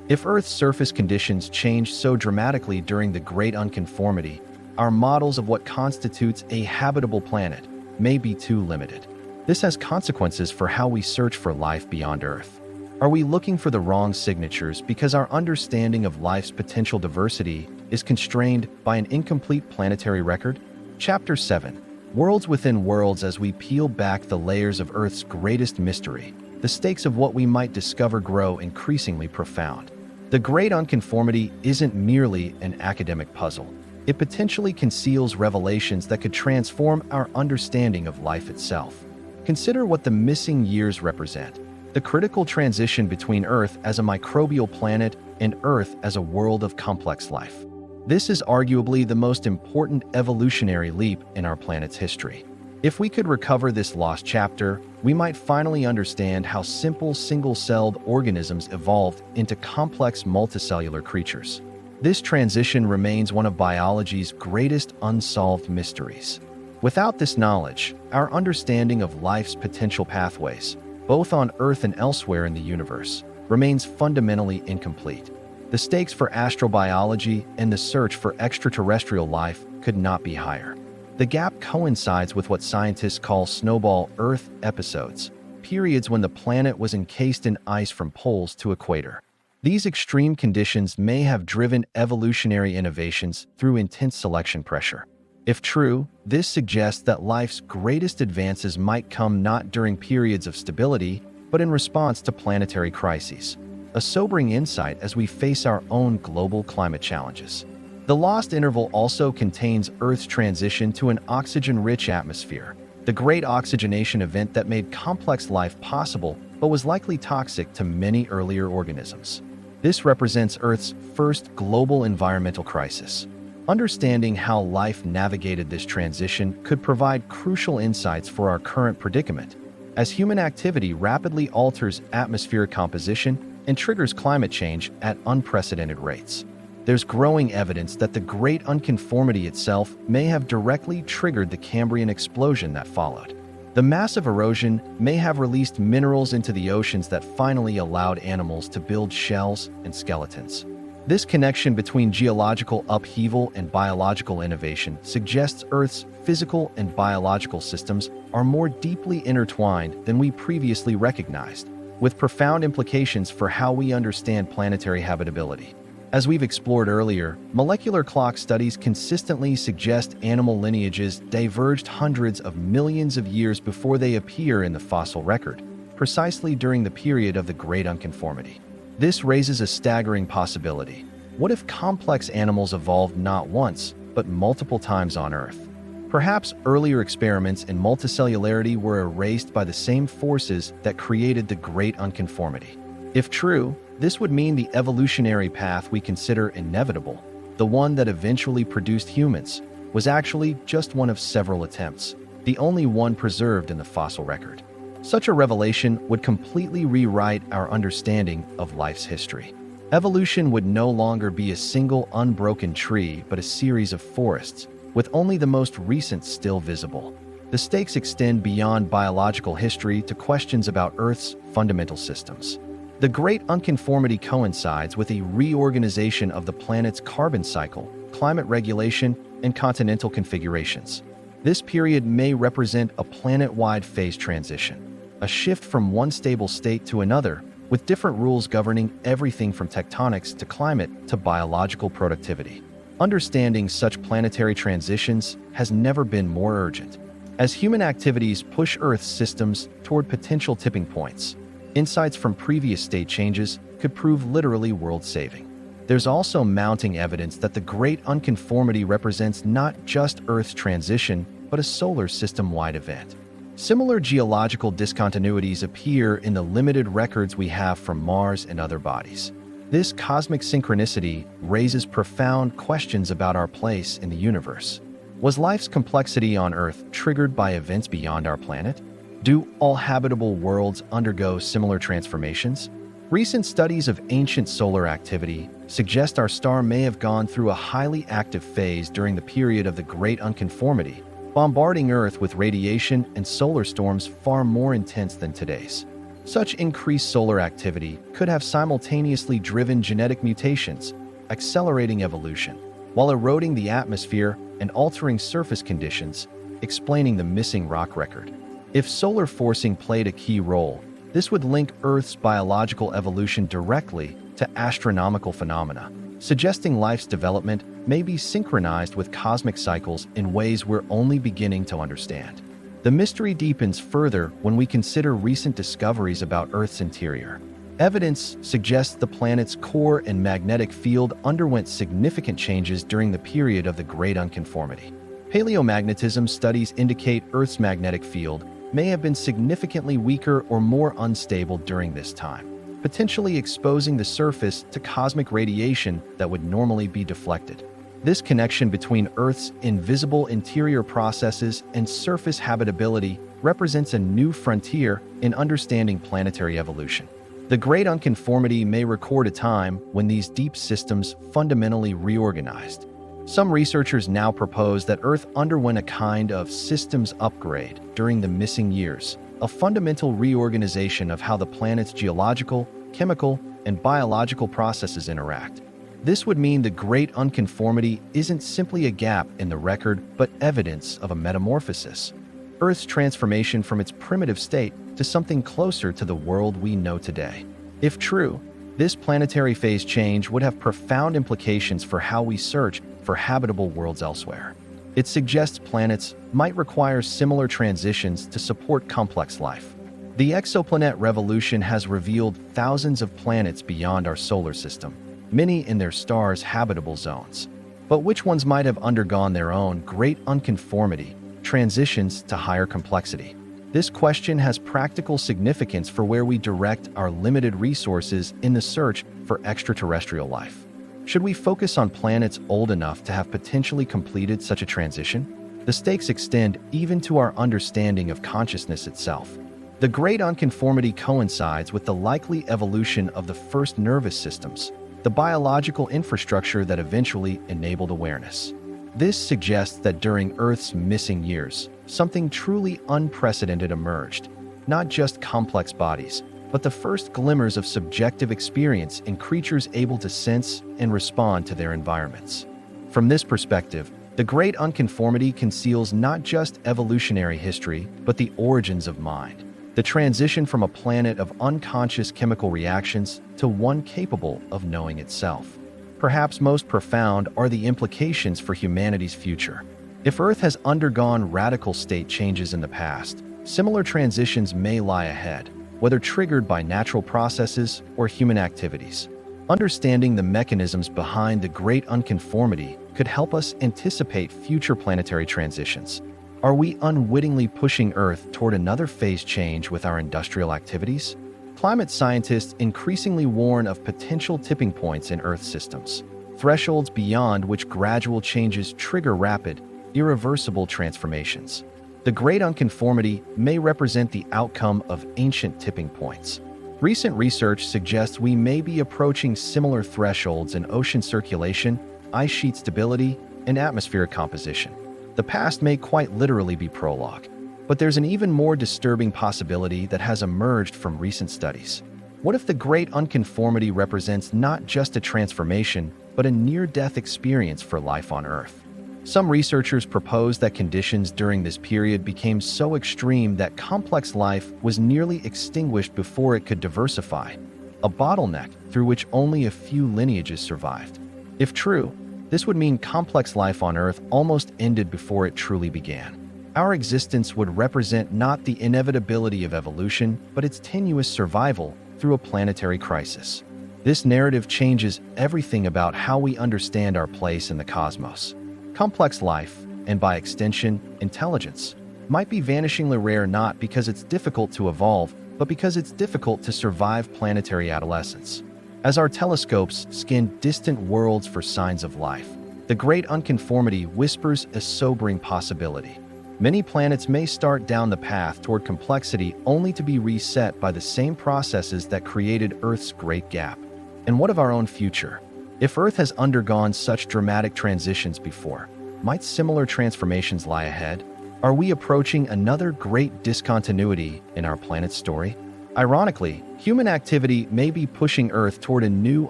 If Earth's surface conditions changed so dramatically during the Great Unconformity, our models of what constitutes a habitable planet may be too limited. This has consequences for how we search for life beyond Earth. Are we looking for the wrong signatures because our understanding of life's potential diversity is constrained by an incomplete planetary record? Chapter 7. Worlds within worlds. As we peel back the layers of Earth's greatest mystery, the stakes of what we might discover grow increasingly profound. The Great Unconformity isn't merely an academic puzzle. It potentially conceals revelations that could transform our understanding of life itself. Consider what the missing years represent: the critical transition between Earth as a microbial planet and Earth as a world of complex life. This is arguably the most important evolutionary leap in our planet's history. If we could recover this lost chapter, we might finally understand how simple single-celled organisms evolved into complex multicellular creatures. This transition remains one of biology's greatest unsolved mysteries. Without this knowledge, our understanding of life's potential pathways, both on Earth and elsewhere in the universe, remains fundamentally incomplete. The The stakes for astrobiology and the search for extraterrestrial life could not be higher. The gap coincides with what scientists call snowball Earth episodes, periods when the planet was encased in ice from poles to equator. These extreme conditions may have driven evolutionary innovations through intense selection pressure. If true, this suggests that life's greatest advances might come not during periods of stability, but in response to planetary crises. A sobering insight as we face our own global climate challenges. The lost interval also contains Earth's transition to an oxygen-rich atmosphere, the great oxygenation event that made complex life possible but was likely toxic to many earlier organisms. This represents Earth's first global environmental crisis. Understanding how life navigated this transition could provide crucial insights for our current predicament, as human activity rapidly alters atmospheric composition and triggers climate change at unprecedented rates. There's growing evidence that the Great Unconformity itself may have directly triggered the Cambrian explosion that followed. The massive erosion may have released minerals into the oceans that finally allowed animals to build shells and skeletons. This connection between geological upheaval and biological innovation suggests Earth's physical and biological systems are more deeply intertwined than we previously recognized, with profound implications for how we understand planetary habitability. As we've explored earlier, molecular clock studies consistently suggest animal lineages diverged hundreds of millions of years before they appear in the fossil record, precisely during the period of the Great Unconformity. This raises a staggering possibility. What if complex animals evolved not once, but multiple times on Earth? Perhaps earlier experiments in multicellularity were erased by the same forces that created the Great Unconformity. If true, this would mean the evolutionary path we consider inevitable, the one that eventually produced humans, was actually just one of several attempts, the only one preserved in the fossil record. Such a revelation would completely rewrite our understanding of life's history. Evolution would no longer be a single unbroken tree, but a series of forests, with only the most recent still visible. The stakes extend beyond biological history to questions about Earth's fundamental systems. The Great Unconformity coincides with a reorganization of the planet's carbon cycle, climate regulation, and continental configurations. This period may represent a planet-wide phase transition, a shift from one stable state to another, with different rules governing everything from tectonics to climate to biological productivity. Understanding such planetary transitions has never been more urgent. As human activities push Earth's systems toward potential tipping points, insights from previous state changes could prove literally world-saving. There's also mounting evidence that the Great Unconformity represents not just Earth's transition, but a solar system-wide event. Similar geological discontinuities appear in the limited records we have from Mars and other bodies. This cosmic synchronicity raises profound questions about our place in the universe. Was life's complexity on Earth triggered by events beyond our planet? Do all habitable worlds undergo similar transformations? Recent studies of ancient solar activity suggest our star may have gone through a highly active phase during the period of the Great Unconformity, bombarding Earth with radiation and solar storms far more intense than today's. Such increased solar activity could have simultaneously driven genetic mutations, accelerating evolution, while eroding the atmosphere and altering surface conditions, explaining the missing rock record. If solar forcing played a key role, this would link Earth's biological evolution directly to astronomical phenomena, suggesting life's development may be synchronized with cosmic cycles in ways we're only beginning to understand. The mystery deepens further when we consider recent discoveries about Earth's interior. Evidence suggests the planet's core and magnetic field underwent significant changes during the period of the Great Unconformity. Paleomagnetism studies indicate Earth's magnetic field may have been significantly weaker or more unstable during this time, potentially exposing the surface to cosmic radiation that would normally be deflected. This connection between Earth's invisible interior processes and surface habitability represents a new frontier in understanding planetary evolution. The Great Unconformity may record a time when these deep systems fundamentally reorganized. Some researchers now propose that Earth underwent a kind of systems upgrade during the missing years, a fundamental reorganization of how the planet's geological, chemical, and biological processes interact. This would mean the Great Unconformity isn't simply a gap in the record, but evidence of a metamorphosis. Earth's transformation from its primitive state to something closer to the world we know today. If true, this planetary phase change would have profound implications for how we search for habitable worlds elsewhere. It suggests planets might require similar transitions to support complex life. The exoplanet revolution has revealed thousands of planets beyond our solar system, many in their stars' habitable zones. But which ones might have undergone their own Great Unconformity transitions to higher complexity? This question has practical significance for where we direct our limited resources in the search for extraterrestrial life. Should we focus on planets old enough to have potentially completed such a transition? The stakes extend even to our understanding of consciousness itself. The Great Unconformity coincides with the likely evolution of the first nervous systems, the biological infrastructure that eventually enabled awareness. This suggests that during Earth's missing years, something truly unprecedented emerged, not just complex bodies, but the first glimmers of subjective experience in creatures able to sense and respond to their environments. From this perspective, the Great Unconformity conceals not just evolutionary history, but the origins of mind, the transition from a planet of unconscious chemical reactions to one capable of knowing itself. Perhaps most profound are the implications for humanity's future. If Earth has undergone radical state changes in the past, similar transitions may lie ahead, whether triggered by natural processes or human activities. Understanding the mechanisms behind the Great Unconformity could help us anticipate future planetary transitions. Are we unwittingly pushing Earth toward another phase change with our industrial activities? Climate scientists increasingly warn of potential tipping points in Earth systems, thresholds beyond which gradual changes trigger rapid, irreversible transformations. The Great Unconformity may represent the outcome of ancient tipping points. Recent research suggests we may be approaching similar thresholds in ocean circulation, ice sheet stability, and atmospheric composition. The past may quite literally be prologue, but there's an even more disturbing possibility that has emerged from recent studies. What if the Great Unconformity represents not just a transformation, but a near-death experience for life on Earth? Some researchers propose that conditions during this period became so extreme that complex life was nearly extinguished before it could diversify, a bottleneck through which only a few lineages survived. If true, this would mean complex life on Earth almost ended before it truly began. Our existence would represent not the inevitability of evolution, but its tenuous survival through a planetary crisis. This narrative changes everything about how we understand our place in the cosmos. Complex life, and by extension, intelligence, might be vanishingly rare not because it's difficult to evolve, but because it's difficult to survive planetary adolescence. As our telescopes scan distant worlds for signs of life, the Great Unconformity whispers a sobering possibility. Many planets may start down the path toward complexity only to be reset by the same processes that created Earth's Great Gap. And what of our own future? If Earth has undergone such dramatic transitions before, might similar transformations lie ahead? Are we approaching another great discontinuity in our planet's story? Ironically, human activity may be pushing Earth toward a new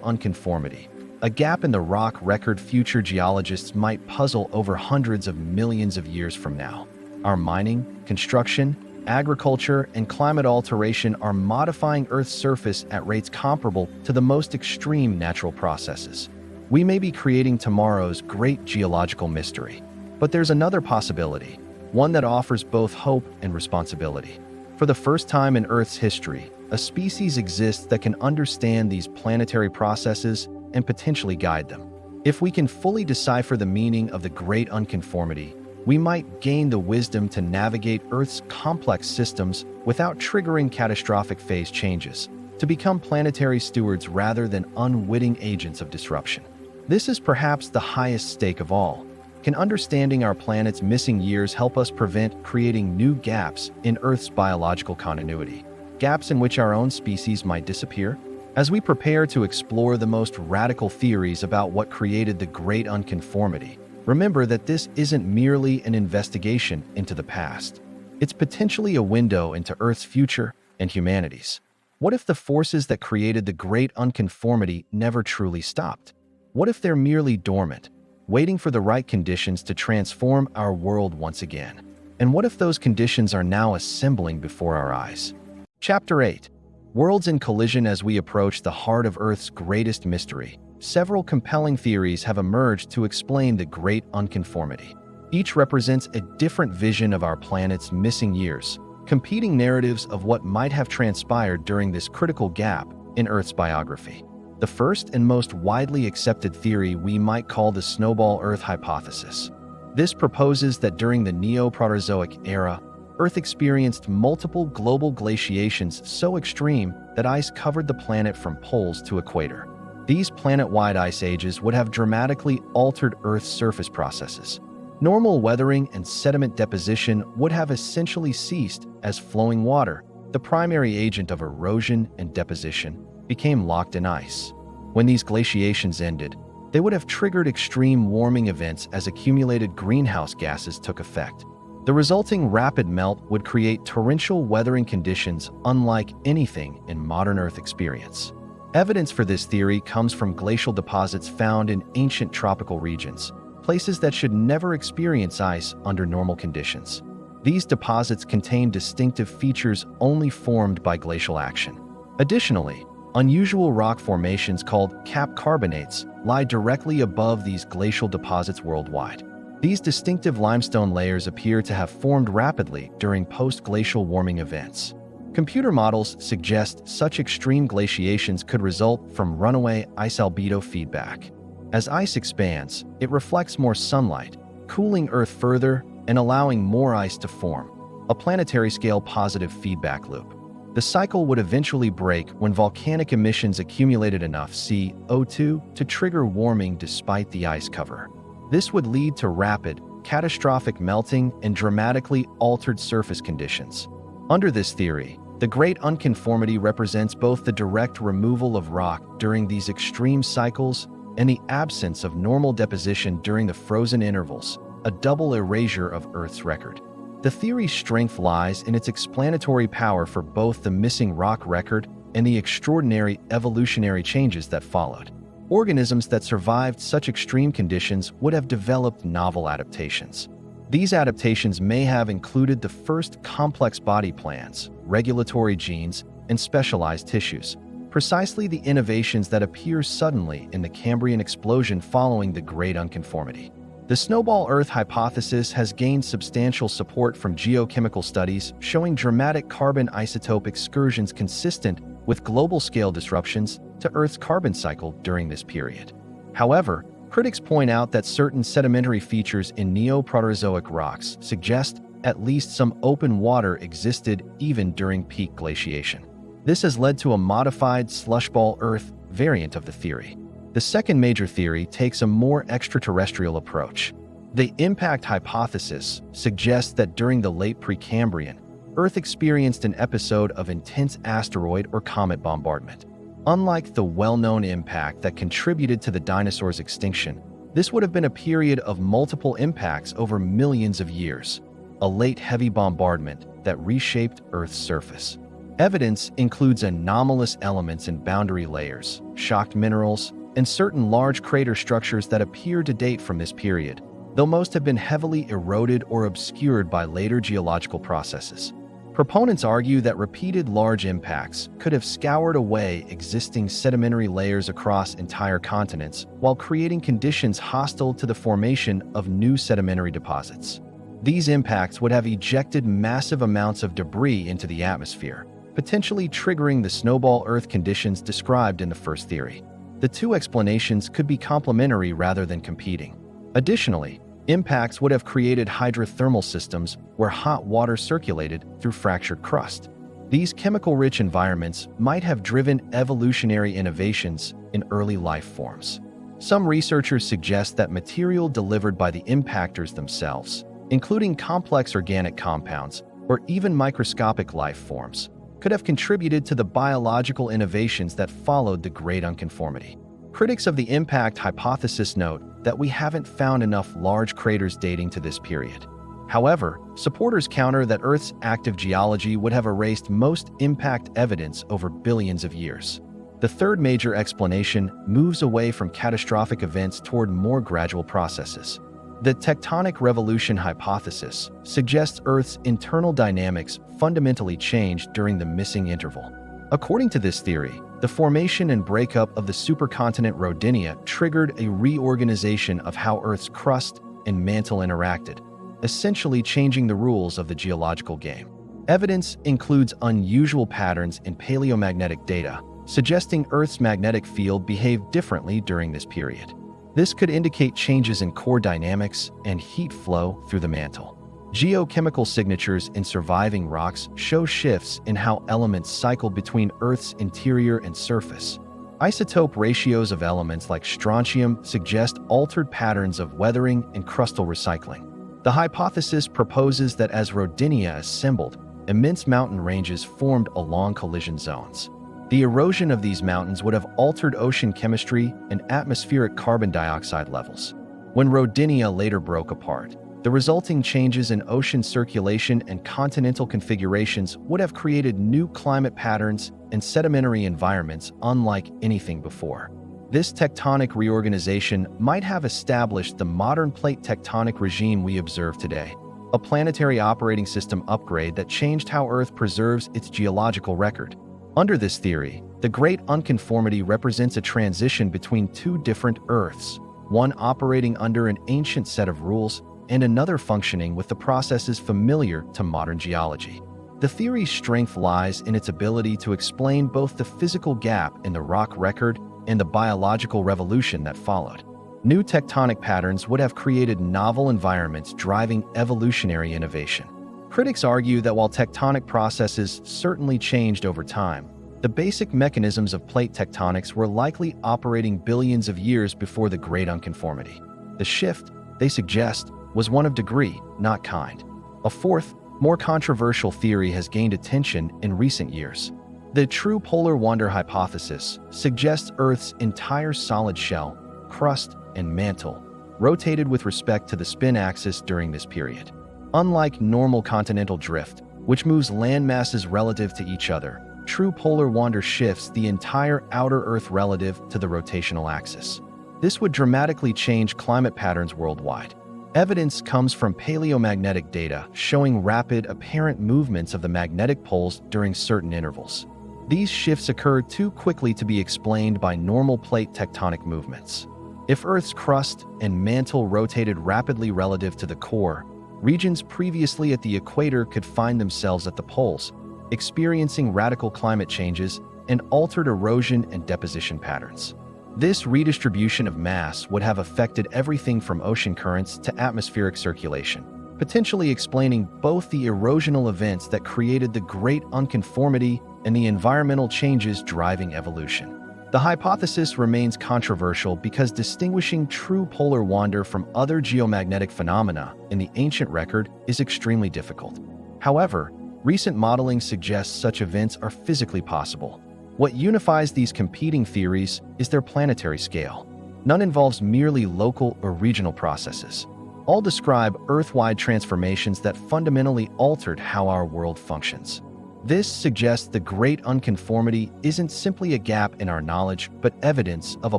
unconformity, a gap in the rock record future geologists might puzzle over hundreds of millions of years from now. Our mining, construction, agriculture, and climate alteration are modifying Earth's surface at rates comparable to the most extreme natural processes. We may be creating tomorrow's great geological mystery. But there's another possibility, one that offers both hope and responsibility. For the first time in Earth's history, a species exists that can understand these planetary processes and potentially guide them. If we can fully decipher the meaning of the Great Unconformity, we might gain the wisdom to navigate Earth's complex systems without triggering catastrophic phase changes, to become planetary stewards rather than unwitting agents of disruption. This is perhaps the highest stake of all. Can understanding our planet's missing years help us prevent creating new gaps in Earth's biological continuity, gaps in which our own species might disappear? As we prepare to explore the most radical theories about what created the Great Unconformity, remember that this isn't merely an investigation into the past. It's potentially a window into Earth's future and humanity's. What if the forces that created the Great Unconformity never truly stopped? What if they're merely dormant, waiting for the right conditions to transform our world once again? And what if those conditions are now assembling before our eyes? Chapter 8. Worlds in collision. As we approach the heart of Earth's greatest mystery, several compelling theories have emerged to explain the Great Unconformity. Each represents a different vision of our planet's missing years, competing narratives of what might have transpired during this critical gap in Earth's biography. The first and most widely accepted theory we might call the snowball Earth hypothesis. This proposes that during the Neoproterozoic era, Earth experienced multiple global glaciations so extreme that ice covered the planet from poles to equator. These planet-wide ice ages would have dramatically altered Earth's surface processes. Normal weathering and sediment deposition would have essentially ceased as flowing water, the primary agent of erosion and deposition, became locked in ice. When these glaciations ended, they would have triggered extreme warming events as accumulated greenhouse gases took effect. The resulting rapid melt would create torrential weathering conditions unlike anything in modern Earth experience. Evidence for this theory comes from glacial deposits found in ancient tropical regions, places that should never experience ice under normal conditions. These deposits contain distinctive features only formed by glacial action. Additionally, unusual rock formations called cap carbonates lie directly above these glacial deposits worldwide. These distinctive limestone layers appear to have formed rapidly during post-glacial warming events. Computer models suggest such extreme glaciations could result from runaway ice albedo feedback. As ice expands, it reflects more sunlight, cooling Earth further and allowing more ice to form, a planetary-scale positive feedback loop. The cycle would eventually break when volcanic emissions accumulated enough CO2 to trigger warming despite the ice cover. This would lead to rapid, catastrophic melting and dramatically altered surface conditions. Under this theory, the Great Unconformity represents both the direct removal of rock during these extreme cycles and the absence of normal deposition during the frozen intervals, a double erasure of Earth's record. The theory's strength lies in its explanatory power for both the missing rock record and the extraordinary evolutionary changes that followed. Organisms that survived such extreme conditions would have developed novel adaptations. These adaptations may have included the first complex body plans, regulatory genes, and specialized tissues, precisely the innovations that appear suddenly in the Cambrian explosion following the Great Unconformity. The snowball Earth hypothesis has gained substantial support from geochemical studies showing dramatic carbon isotope excursions consistent with global-scale disruptions to Earth's carbon cycle during this period. However, critics point out that certain sedimentary features in Neoproterozoic rocks suggest at least some open water existed even during peak glaciation. This has led to a modified slushball Earth variant of the theory. The second major theory takes a more extraterrestrial approach. The impact hypothesis suggests that during the late Precambrian, Earth experienced an episode of intense asteroid or comet bombardment. Unlike the well-known impact that contributed to the dinosaurs' extinction, this would have been a period of multiple impacts over millions of years, a late heavy bombardment that reshaped Earth's surface. Evidence includes anomalous elements in boundary layers, shocked minerals, and certain large crater structures that appear to date from this period, though most have been heavily eroded or obscured by later geological processes. Proponents argue that repeated large impacts could have scoured away existing sedimentary layers across entire continents while creating conditions hostile to the formation of new sedimentary deposits. These impacts would have ejected massive amounts of debris into the atmosphere, potentially triggering the snowball Earth conditions described in the first theory. The two explanations could be complementary rather than competing. Additionally, impacts would have created hydrothermal systems where hot water circulated through fractured crust. These chemical-rich environments might have driven evolutionary innovations in early life forms. Some researchers suggest that material delivered by the impactors themselves, including complex organic compounds or even microscopic life forms, could have contributed to the biological innovations that followed the Great Unconformity. Critics of the impact hypothesis note that we haven't found enough large craters dating to this period. However, supporters counter that Earth's active geology would have erased most impact evidence over billions of years. The third major explanation moves away from catastrophic events toward more gradual processes. The tectonic revolution hypothesis suggests Earth's internal dynamics fundamentally changed during the missing interval. According to this theory, the formation and breakup of the supercontinent Rodinia triggered a reorganization of how Earth's crust and mantle interacted, essentially changing the rules of the geological game. Evidence includes unusual patterns in paleomagnetic data, suggesting Earth's magnetic field behaved differently during this period. This could indicate changes in core dynamics and heat flow through the mantle. Geochemical signatures in surviving rocks show shifts in how elements cycle between Earth's interior and surface. Isotope ratios of elements like strontium suggest altered patterns of weathering and crustal recycling. The hypothesis proposes that as Rodinia assembled, immense mountain ranges formed along collision zones. The erosion of these mountains would have altered ocean chemistry and atmospheric carbon dioxide levels. When Rodinia later broke apart, the resulting changes in ocean circulation and continental configurations would have created new climate patterns and sedimentary environments unlike anything before. This tectonic reorganization might have established the modern plate tectonic regime we observe today, a planetary operating system upgrade that changed how Earth preserves its geological record. Under this theory, the Great Unconformity represents a transition between two different Earths, one operating under an ancient set of rules and another functioning with the processes familiar to modern geology. The theory's strength lies in its ability to explain both the physical gap in the rock record and the biological revolution that followed. New tectonic patterns would have created novel environments driving evolutionary innovation. Critics argue that while tectonic processes certainly changed over time, the basic mechanisms of plate tectonics were likely operating billions of years before the Great Unconformity. The shift, they suggest, was one of degree, not kind. A fourth, more controversial theory has gained attention in recent years. The true polar wander hypothesis suggests Earth's entire solid shell, crust, and mantle rotated with respect to the spin axis during this period. Unlike normal continental drift, which moves land masses relative to each other, true polar wander shifts the entire outer Earth relative to the rotational axis. This would dramatically change climate patterns worldwide. Evidence comes from paleomagnetic data showing rapid, apparent movements of the magnetic poles during certain intervals. These shifts occur too quickly to be explained by normal plate tectonic movements. If Earth's crust and mantle rotated rapidly relative to the core, regions previously at the equator could find themselves at the poles, experiencing radical climate changes and altered erosion and deposition patterns. This redistribution of mass would have affected everything from ocean currents to atmospheric circulation, potentially explaining both the erosional events that created the Great Unconformity and the environmental changes driving evolution. The hypothesis remains controversial because distinguishing true polar wander from other geomagnetic phenomena in the ancient record is extremely difficult. However, recent modeling suggests such events are physically possible. What unifies these competing theories is their planetary scale. None involves merely local or regional processes. All describe Earth-wide transformations that fundamentally altered how our world functions. This suggests the Great Unconformity isn't simply a gap in our knowledge, but evidence of a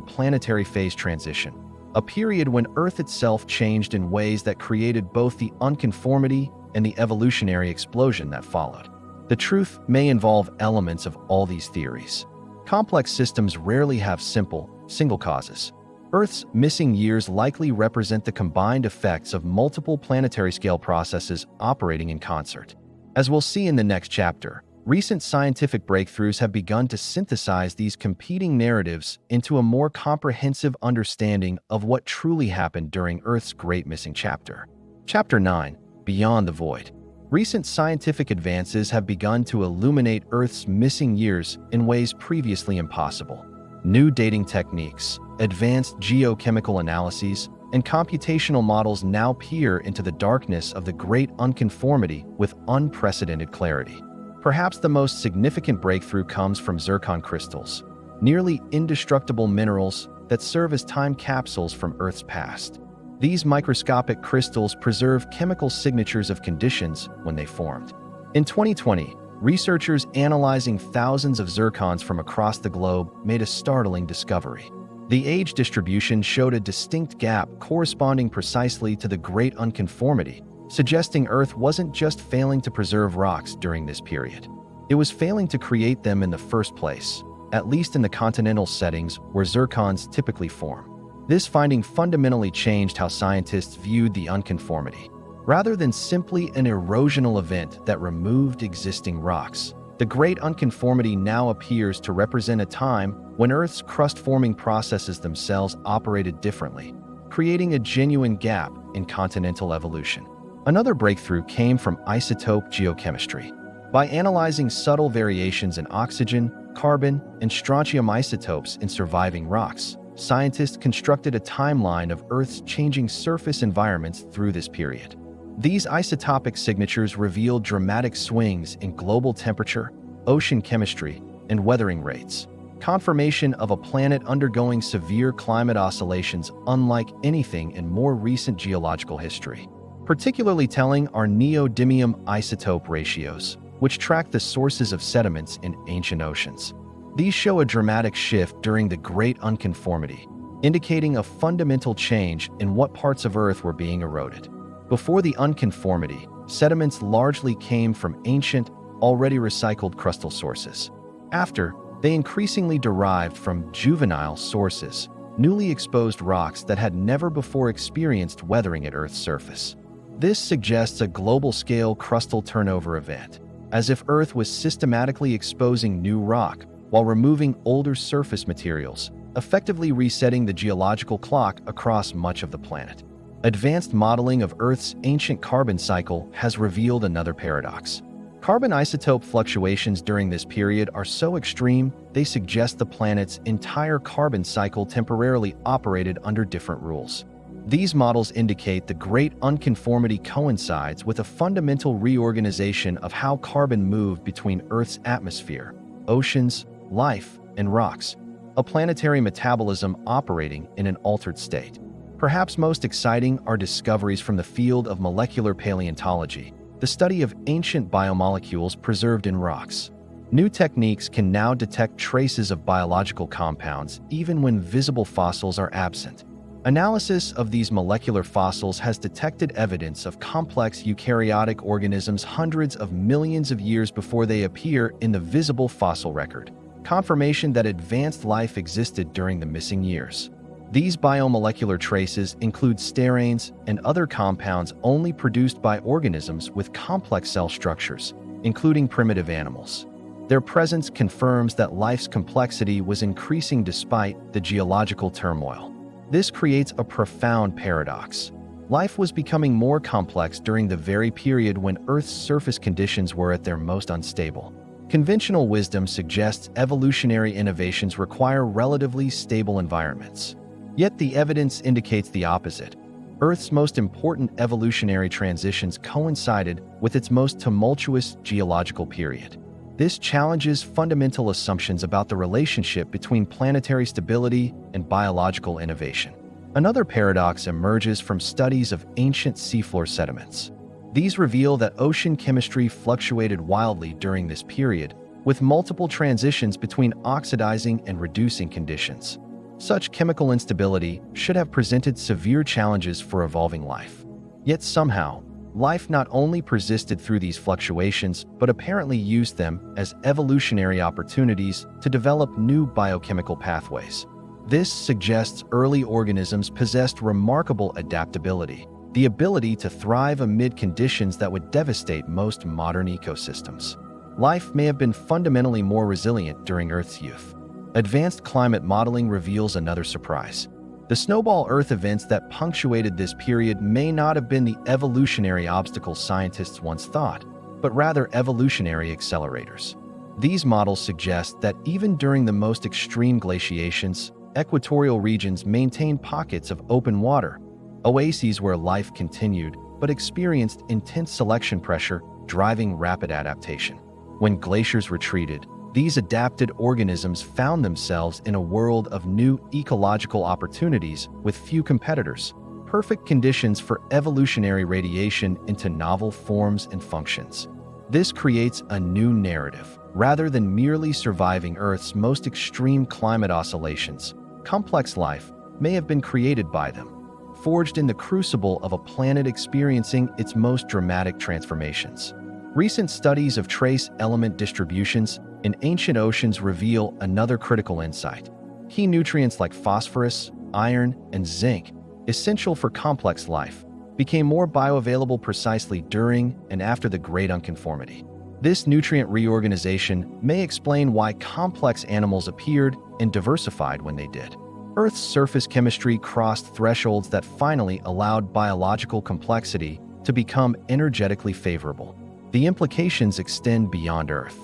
planetary phase transition, a period when Earth itself changed in ways that created both the unconformity and the evolutionary explosion that followed. The truth may involve elements of all these theories. Complex systems rarely have simple, single causes. Earth's missing years likely represent the combined effects of multiple planetary-scale processes operating in concert. As we'll see in the next chapter, recent scientific breakthroughs have begun to synthesize these competing narratives into a more comprehensive understanding of what truly happened during Earth's Great Missing Chapter. Chapter 9: Beyond the Void. Recent scientific advances have begun to illuminate Earth's missing years in ways previously impossible. New dating techniques, advanced geochemical analyses, and computational models now peer into the darkness of the Great Unconformity with unprecedented clarity. Perhaps the most significant breakthrough comes from zircon crystals, nearly indestructible minerals that serve as time capsules from Earth's past. These microscopic crystals preserve chemical signatures of conditions when they formed. In 2020, researchers analyzing thousands of zircons from across the globe made a startling discovery. The age distribution showed a distinct gap corresponding precisely to the Great Unconformity, suggesting Earth wasn't just failing to preserve rocks during this period. It was failing to create them in the first place, at least in the continental settings where zircons typically form. This finding fundamentally changed how scientists viewed the unconformity. Rather than simply an erosional event that removed existing rocks, the Great Unconformity now appears to represent a time when Earth's crust-forming processes themselves operated differently, creating a genuine gap in continental evolution. Another breakthrough came from isotope geochemistry. By analyzing subtle variations in oxygen, carbon, and strontium isotopes in surviving rocks, scientists constructed a timeline of Earth's changing surface environments through this period. These isotopic signatures revealed dramatic swings in global temperature, ocean chemistry, and weathering rates, confirmation of a planet undergoing severe climate oscillations unlike anything in more recent geological history. Particularly telling are neodymium isotope ratios, which track the sources of sediments in ancient oceans. These show a dramatic shift during the Great Unconformity, indicating a fundamental change in what parts of Earth were being eroded. Before the unconformity, sediments largely came from ancient, already recycled crustal sources. After, they increasingly derived from juvenile sources, newly exposed rocks that had never before experienced weathering at Earth's surface. This suggests a global-scale crustal turnover event, as if Earth was systematically exposing new rock while removing older surface materials, effectively resetting the geological clock across much of the planet. Advanced modeling of Earth's ancient carbon cycle has revealed another paradox. Carbon isotope fluctuations during this period are so extreme, they suggest the planet's entire carbon cycle temporarily operated under different rules. These models indicate the Great Unconformity coincides with a fundamental reorganization of how carbon moved between Earth's atmosphere, oceans, life, and rocks, a planetary metabolism operating in an altered state. Perhaps most exciting are discoveries from the field of molecular paleontology, the study of ancient biomolecules preserved in rocks. New techniques can now detect traces of biological compounds even when visible fossils are absent. Analysis of these molecular fossils has detected evidence of complex eukaryotic organisms hundreds of millions of years before they appear in the visible fossil record, confirmation that advanced life existed during the missing years. These biomolecular traces include steranes and other compounds only produced by organisms with complex cell structures, including primitive animals. Their presence confirms that life's complexity was increasing despite the geological turmoil. This creates a profound paradox. Life was becoming more complex during the very period when Earth's surface conditions were at their most unstable. Conventional wisdom suggests evolutionary innovations require relatively stable environments. Yet the evidence indicates the opposite. Earth's most important evolutionary transitions coincided with its most tumultuous geological period. This challenges fundamental assumptions about the relationship between planetary stability and biological innovation. Another paradox emerges from studies of ancient seafloor sediments. These reveal that ocean chemistry fluctuated wildly during this period, with multiple transitions between oxidizing and reducing conditions. Such chemical instability should have presented severe challenges for evolving life. Yet somehow, life not only persisted through these fluctuations, but apparently used them as evolutionary opportunities to develop new biochemical pathways. This suggests early organisms possessed remarkable adaptability, the ability to thrive amid conditions that would devastate most modern ecosystems. Life may have been fundamentally more resilient during Earth's youth. Advanced climate modeling reveals another surprise. The snowball Earth events that punctuated this period may not have been the evolutionary obstacles scientists once thought, but rather evolutionary accelerators. These models suggest that even during the most extreme glaciations, equatorial regions maintained pockets of open water, oases where life continued but experienced intense selection pressure driving rapid adaptation. When glaciers retreated, these adapted organisms found themselves in a world of new ecological opportunities with few competitors, perfect conditions for evolutionary radiation into novel forms and functions. This creates a new narrative. Rather than merely surviving Earth's most extreme climate oscillations, complex life may have been created by them, forged in the crucible of a planet experiencing its most dramatic transformations. Recent studies of trace element distributions in ancient oceans reveal another critical insight. Key nutrients like phosphorus, iron, and zinc, essential for complex life, became more bioavailable precisely during and after the Great Unconformity. This nutrient reorganization may explain why complex animals appeared and diversified when they did. Earth's surface chemistry crossed thresholds that finally allowed biological complexity to become energetically favorable. The implications extend beyond Earth.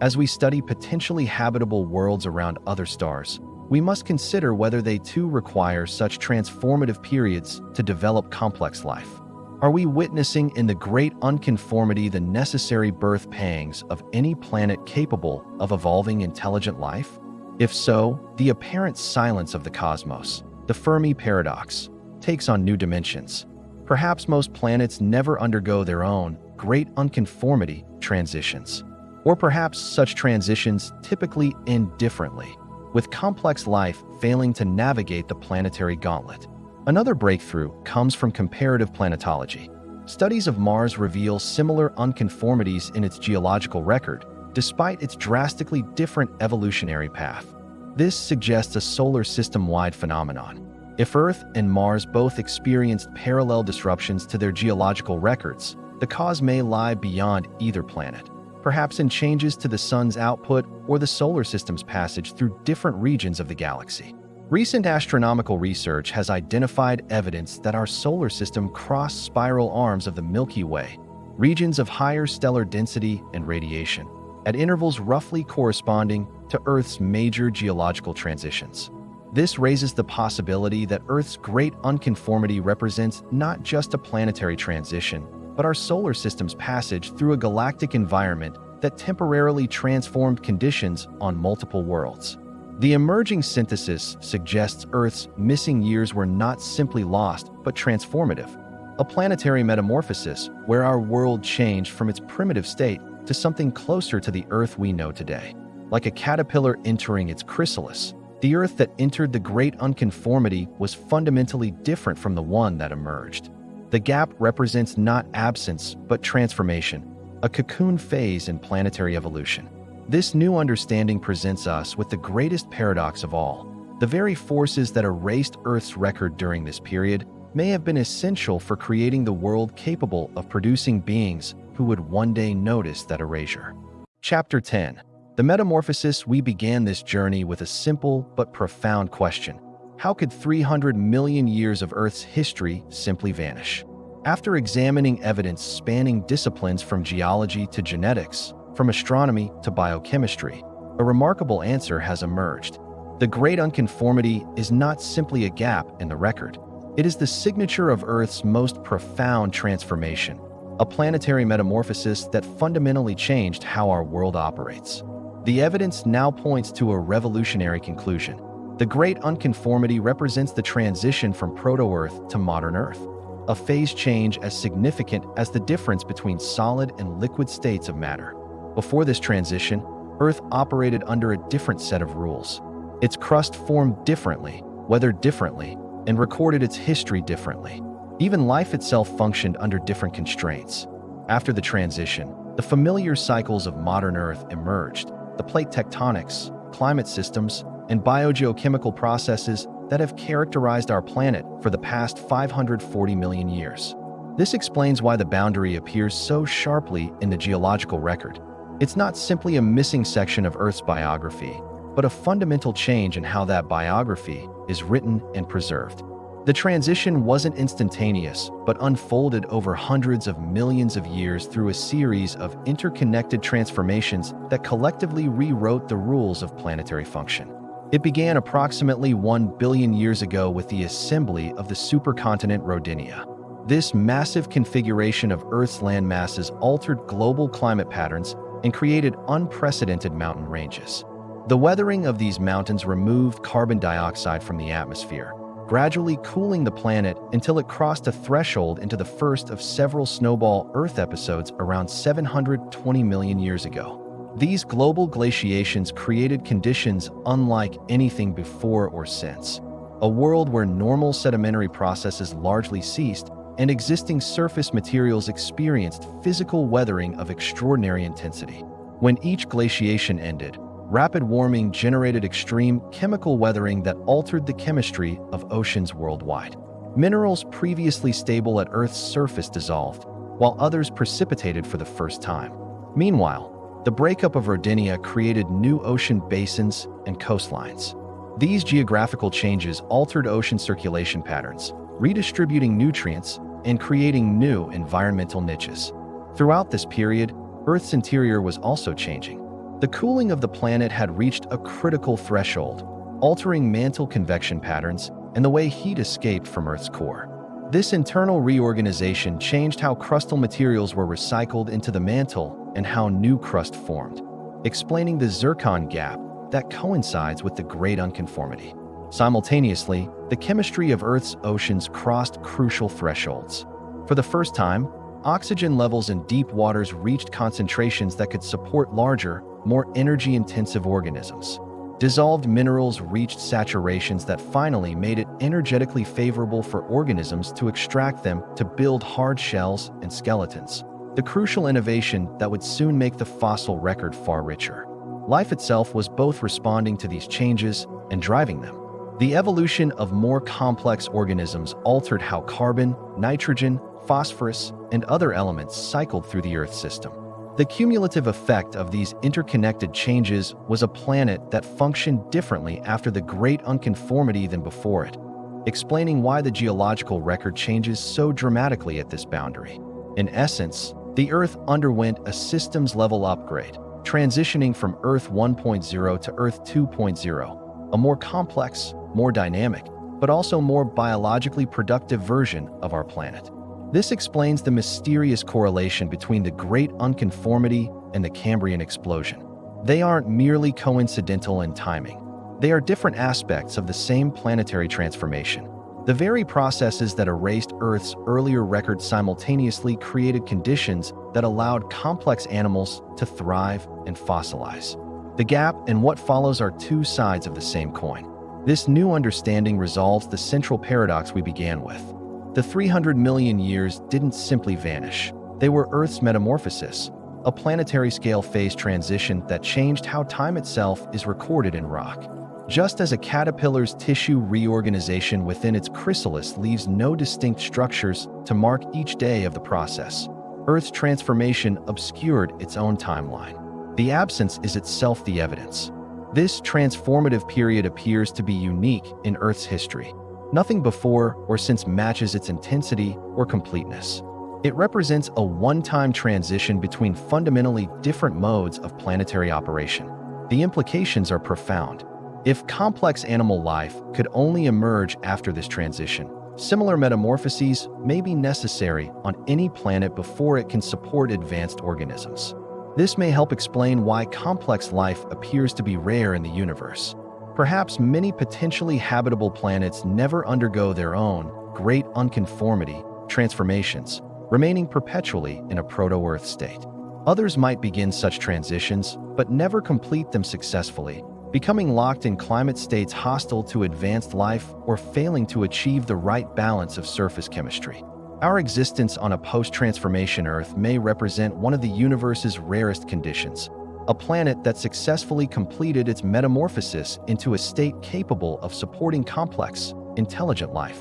As we study potentially habitable worlds around other stars, we must consider whether they too require such transformative periods to develop complex life. Are we witnessing in the Great Unconformity the necessary birth pangs of any planet capable of evolving intelligent life? If so, the apparent silence of the cosmos, the Fermi paradox, takes on new dimensions. Perhaps most planets never undergo their own Great Unconformity transitions. Or perhaps such transitions typically end differently, with complex life failing to navigate the planetary gauntlet. Another breakthrough comes from comparative planetology. Studies of Mars reveal similar unconformities in its geological record, despite its drastically different evolutionary path. This suggests a solar system-wide phenomenon. If Earth and Mars both experienced parallel disruptions to their geological records, the cause may lie beyond either planet, perhaps in changes to the Sun's output or the solar system's passage through different regions of the galaxy. Recent astronomical research has identified evidence that our solar system crossed spiral arms of the Milky Way, regions of higher stellar density and radiation, at intervals roughly corresponding to Earth's major geological transitions. This raises the possibility that Earth's Great Unconformity represents not just a planetary transition, but our solar system's passage through a galactic environment that temporarily transformed conditions on multiple worlds. The emerging synthesis suggests Earth's missing years were not simply lost, but transformative. A planetary metamorphosis where our world changed from its primitive state to something closer to the Earth we know today. Like a caterpillar entering its chrysalis, the Earth that entered the Great Unconformity was fundamentally different from the one that emerged. The gap represents not absence, but transformation, a cocoon phase in planetary evolution. This new understanding presents us with the greatest paradox of all. The very forces that erased Earth's record during this period may have been essential for creating the world capable of producing beings who would one day notice that erasure. Chapter 10. The Metamorphosis. We began this journey with a simple but profound question. How could 300 million years of Earth's history simply vanish? After examining evidence spanning disciplines from geology to genetics, from astronomy to biochemistry, a remarkable answer has emerged. The Great Unconformity is not simply a gap in the record. It is the signature of Earth's most profound transformation, a planetary metamorphosis that fundamentally changed how our world operates. The evidence now points to a revolutionary conclusion. The Great Unconformity represents the transition from proto-Earth to modern Earth, a phase change as significant as the difference between solid and liquid states of matter. Before this transition, Earth operated under a different set of rules. Its crust formed differently, weathered differently, and recorded its history differently. Even life itself functioned under different constraints. After the transition, the familiar cycles of modern Earth emerged: the plate tectonics, climate systems, and biogeochemical processes that have characterized our planet for the past 540 million years. This explains why the boundary appears so sharply in the geological record. It's not simply a missing section of Earth's biography, but a fundamental change in how that biography is written and preserved. The transition wasn't instantaneous, but unfolded over hundreds of millions of years through a series of interconnected transformations that collectively rewrote the rules of planetary function. It began approximately 1 billion years ago with the assembly of the supercontinent Rodinia. This massive configuration of Earth's land masses altered global climate patterns and created unprecedented mountain ranges. The weathering of these mountains removed carbon dioxide from the atmosphere, gradually cooling the planet until it crossed a threshold into the first of several snowball Earth episodes around 720 million years ago. These global glaciations created conditions unlike anything before or since. A world where normal sedimentary processes largely ceased and existing surface materials experienced physical weathering of extraordinary intensity. When each glaciation ended, rapid warming generated extreme chemical weathering that altered the chemistry of oceans worldwide. Minerals previously stable at Earth's surface dissolved, while others precipitated for the first time. Meanwhile, the breakup of Rodinia created new ocean basins and coastlines. These geographical changes altered ocean circulation patterns, redistributing nutrients and creating new environmental niches. Throughout this period, Earth's interior was also changing. The cooling of the planet had reached a critical threshold, altering mantle convection patterns and the way heat escaped from Earth's core. This internal reorganization changed how crustal materials were recycled into the mantle and how new crust formed, explaining the zircon gap that coincides with the Great Unconformity. Simultaneously, the chemistry of Earth's oceans crossed crucial thresholds. For the first time, oxygen levels in deep waters reached concentrations that could support larger, more energy-intensive organisms. Dissolved minerals reached saturations that finally made it energetically favorable for organisms to extract them to build hard shells and skeletons, the crucial innovation that would soon make the fossil record far richer. Life itself was both responding to these changes and driving them. The evolution of more complex organisms altered how carbon, nitrogen, phosphorus, and other elements cycled through the Earth system. The cumulative effect of these interconnected changes was a planet that functioned differently after the Great Unconformity than before it, explaining why the geological record changes so dramatically at this boundary. In essence, the Earth underwent a systems-level upgrade, transitioning from Earth 1.0 to Earth 2.0, a more complex, more dynamic, but also more biologically productive version of our planet. This explains the mysterious correlation between the Great Unconformity and the Cambrian explosion. They aren't merely coincidental in timing. They are different aspects of the same planetary transformation. The very processes that erased Earth's earlier record simultaneously created conditions that allowed complex animals to thrive and fossilize. The gap and what follows are two sides of the same coin. This new understanding resolves the central paradox we began with. The 300 million years didn't simply vanish. They were Earth's metamorphosis, a planetary-scale phase transition that changed how time itself is recorded in rock. Just as a caterpillar's tissue reorganization within its chrysalis leaves no distinct structures to mark each day of the process, Earth's transformation obscured its own timeline. The absence is itself the evidence. This transformative period appears to be unique in Earth's history. Nothing before or since matches its intensity or completeness. It represents a one-time transition between fundamentally different modes of planetary operation. The implications are profound. If complex animal life could only emerge after this transition, similar metamorphoses may be necessary on any planet before it can support advanced organisms. This may help explain why complex life appears to be rare in the universe. Perhaps many potentially habitable planets never undergo their own Great Unconformity transformations, remaining perpetually in a proto-Earth state. Others might begin such transitions, but never complete them successfully, becoming locked in climate states hostile to advanced life or failing to achieve the right balance of surface chemistry. Our existence on a post-transformation Earth may represent one of the universe's rarest conditions, a planet that successfully completed its metamorphosis into a state capable of supporting complex, intelligent life.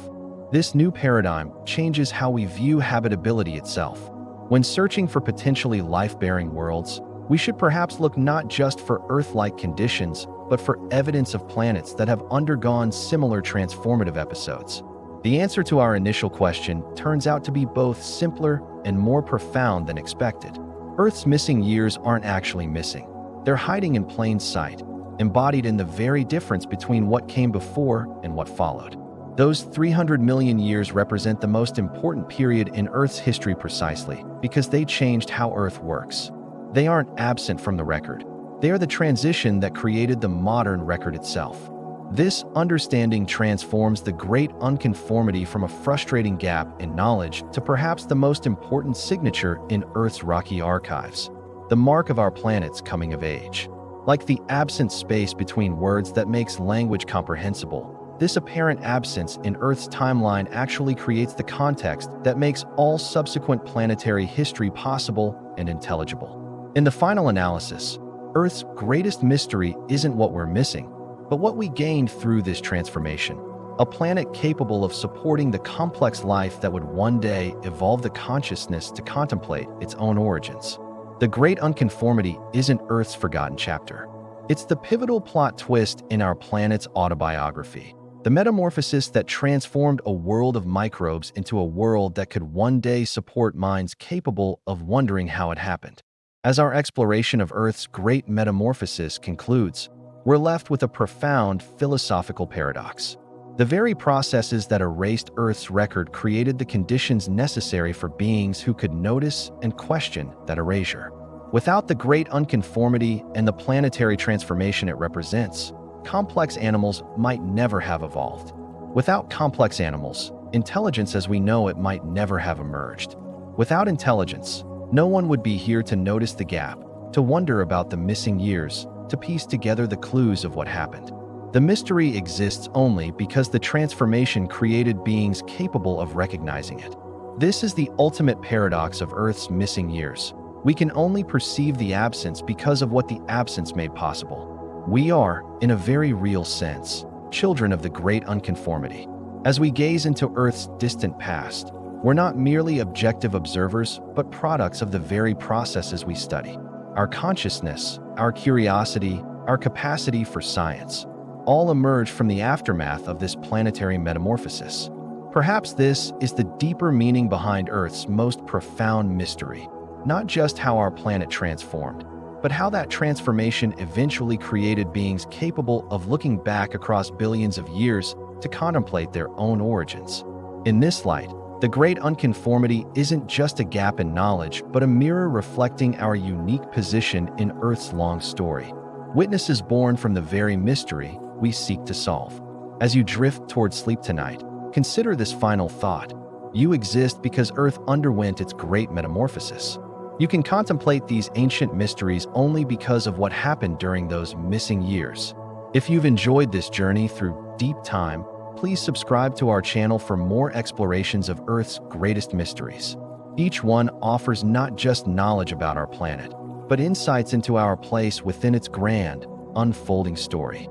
This new paradigm changes how we view habitability itself. When searching for potentially life-bearing worlds, we should perhaps look not just for Earth-like conditions, but for evidence of planets that have undergone similar transformative episodes. The answer to our initial question turns out to be both simpler and more profound than expected. Earth's missing years aren't actually missing. They're hiding in plain sight, embodied in the very difference between what came before and what followed. Those 300 million years represent the most important period in Earth's history precisely because they changed how Earth works. They aren't absent from the record. They are the transition that created the modern record itself. This understanding transforms the Great Unconformity from a frustrating gap in knowledge to perhaps the most important signature in Earth's rocky archives, the mark of our planet's coming of age. Like the absent space between words that makes language comprehensible, this apparent absence in Earth's timeline actually creates the context that makes all subsequent planetary history possible and intelligible. In the final analysis, Earth's greatest mystery isn't what we're missing, but what we gained through this transformation. A planet capable of supporting the complex life that would one day evolve the consciousness to contemplate its own origins. The Great Unconformity isn't Earth's forgotten chapter. It's the pivotal plot twist in our planet's autobiography. The metamorphosis that transformed a world of microbes into a world that could one day support minds capable of wondering how it happened. As our exploration of Earth's great metamorphosis concludes, we're left with a profound philosophical paradox. The very processes that erased Earth's record created the conditions necessary for beings who could notice and question that erasure. Without the Great Unconformity and the planetary transformation it represents, complex animals might never have evolved. Without complex animals, intelligence as we know it might never have emerged. Without intelligence, no one would be here to notice the gap, to wonder about the missing years, to piece together the clues of what happened. The mystery exists only because the transformation created beings capable of recognizing it. This is the ultimate paradox of Earth's missing years. We can only perceive the absence because of what the absence made possible. We are, in a very real sense, children of the Great Unconformity. As we gaze into Earth's distant past, we're not merely objective observers, but products of the very processes we study. Our consciousness, our curiosity, our capacity for science, all emerge from the aftermath of this planetary metamorphosis. Perhaps this is the deeper meaning behind Earth's most profound mystery, not just how our planet transformed, but how that transformation eventually created beings capable of looking back across billions of years to contemplate their own origins. In this light, the Great Unconformity isn't just a gap in knowledge, but a mirror reflecting our unique position in Earth's long story. Witnesses born from the very mystery we seek to solve. As you drift towards sleep tonight, consider this final thought. You exist because Earth underwent its great metamorphosis. You can contemplate these ancient mysteries only because of what happened during those missing years. If you've enjoyed this journey through deep time, please subscribe to our channel for more explorations of Earth's greatest mysteries. Each one offers not just knowledge about our planet, but insights into our place within its grand, unfolding story.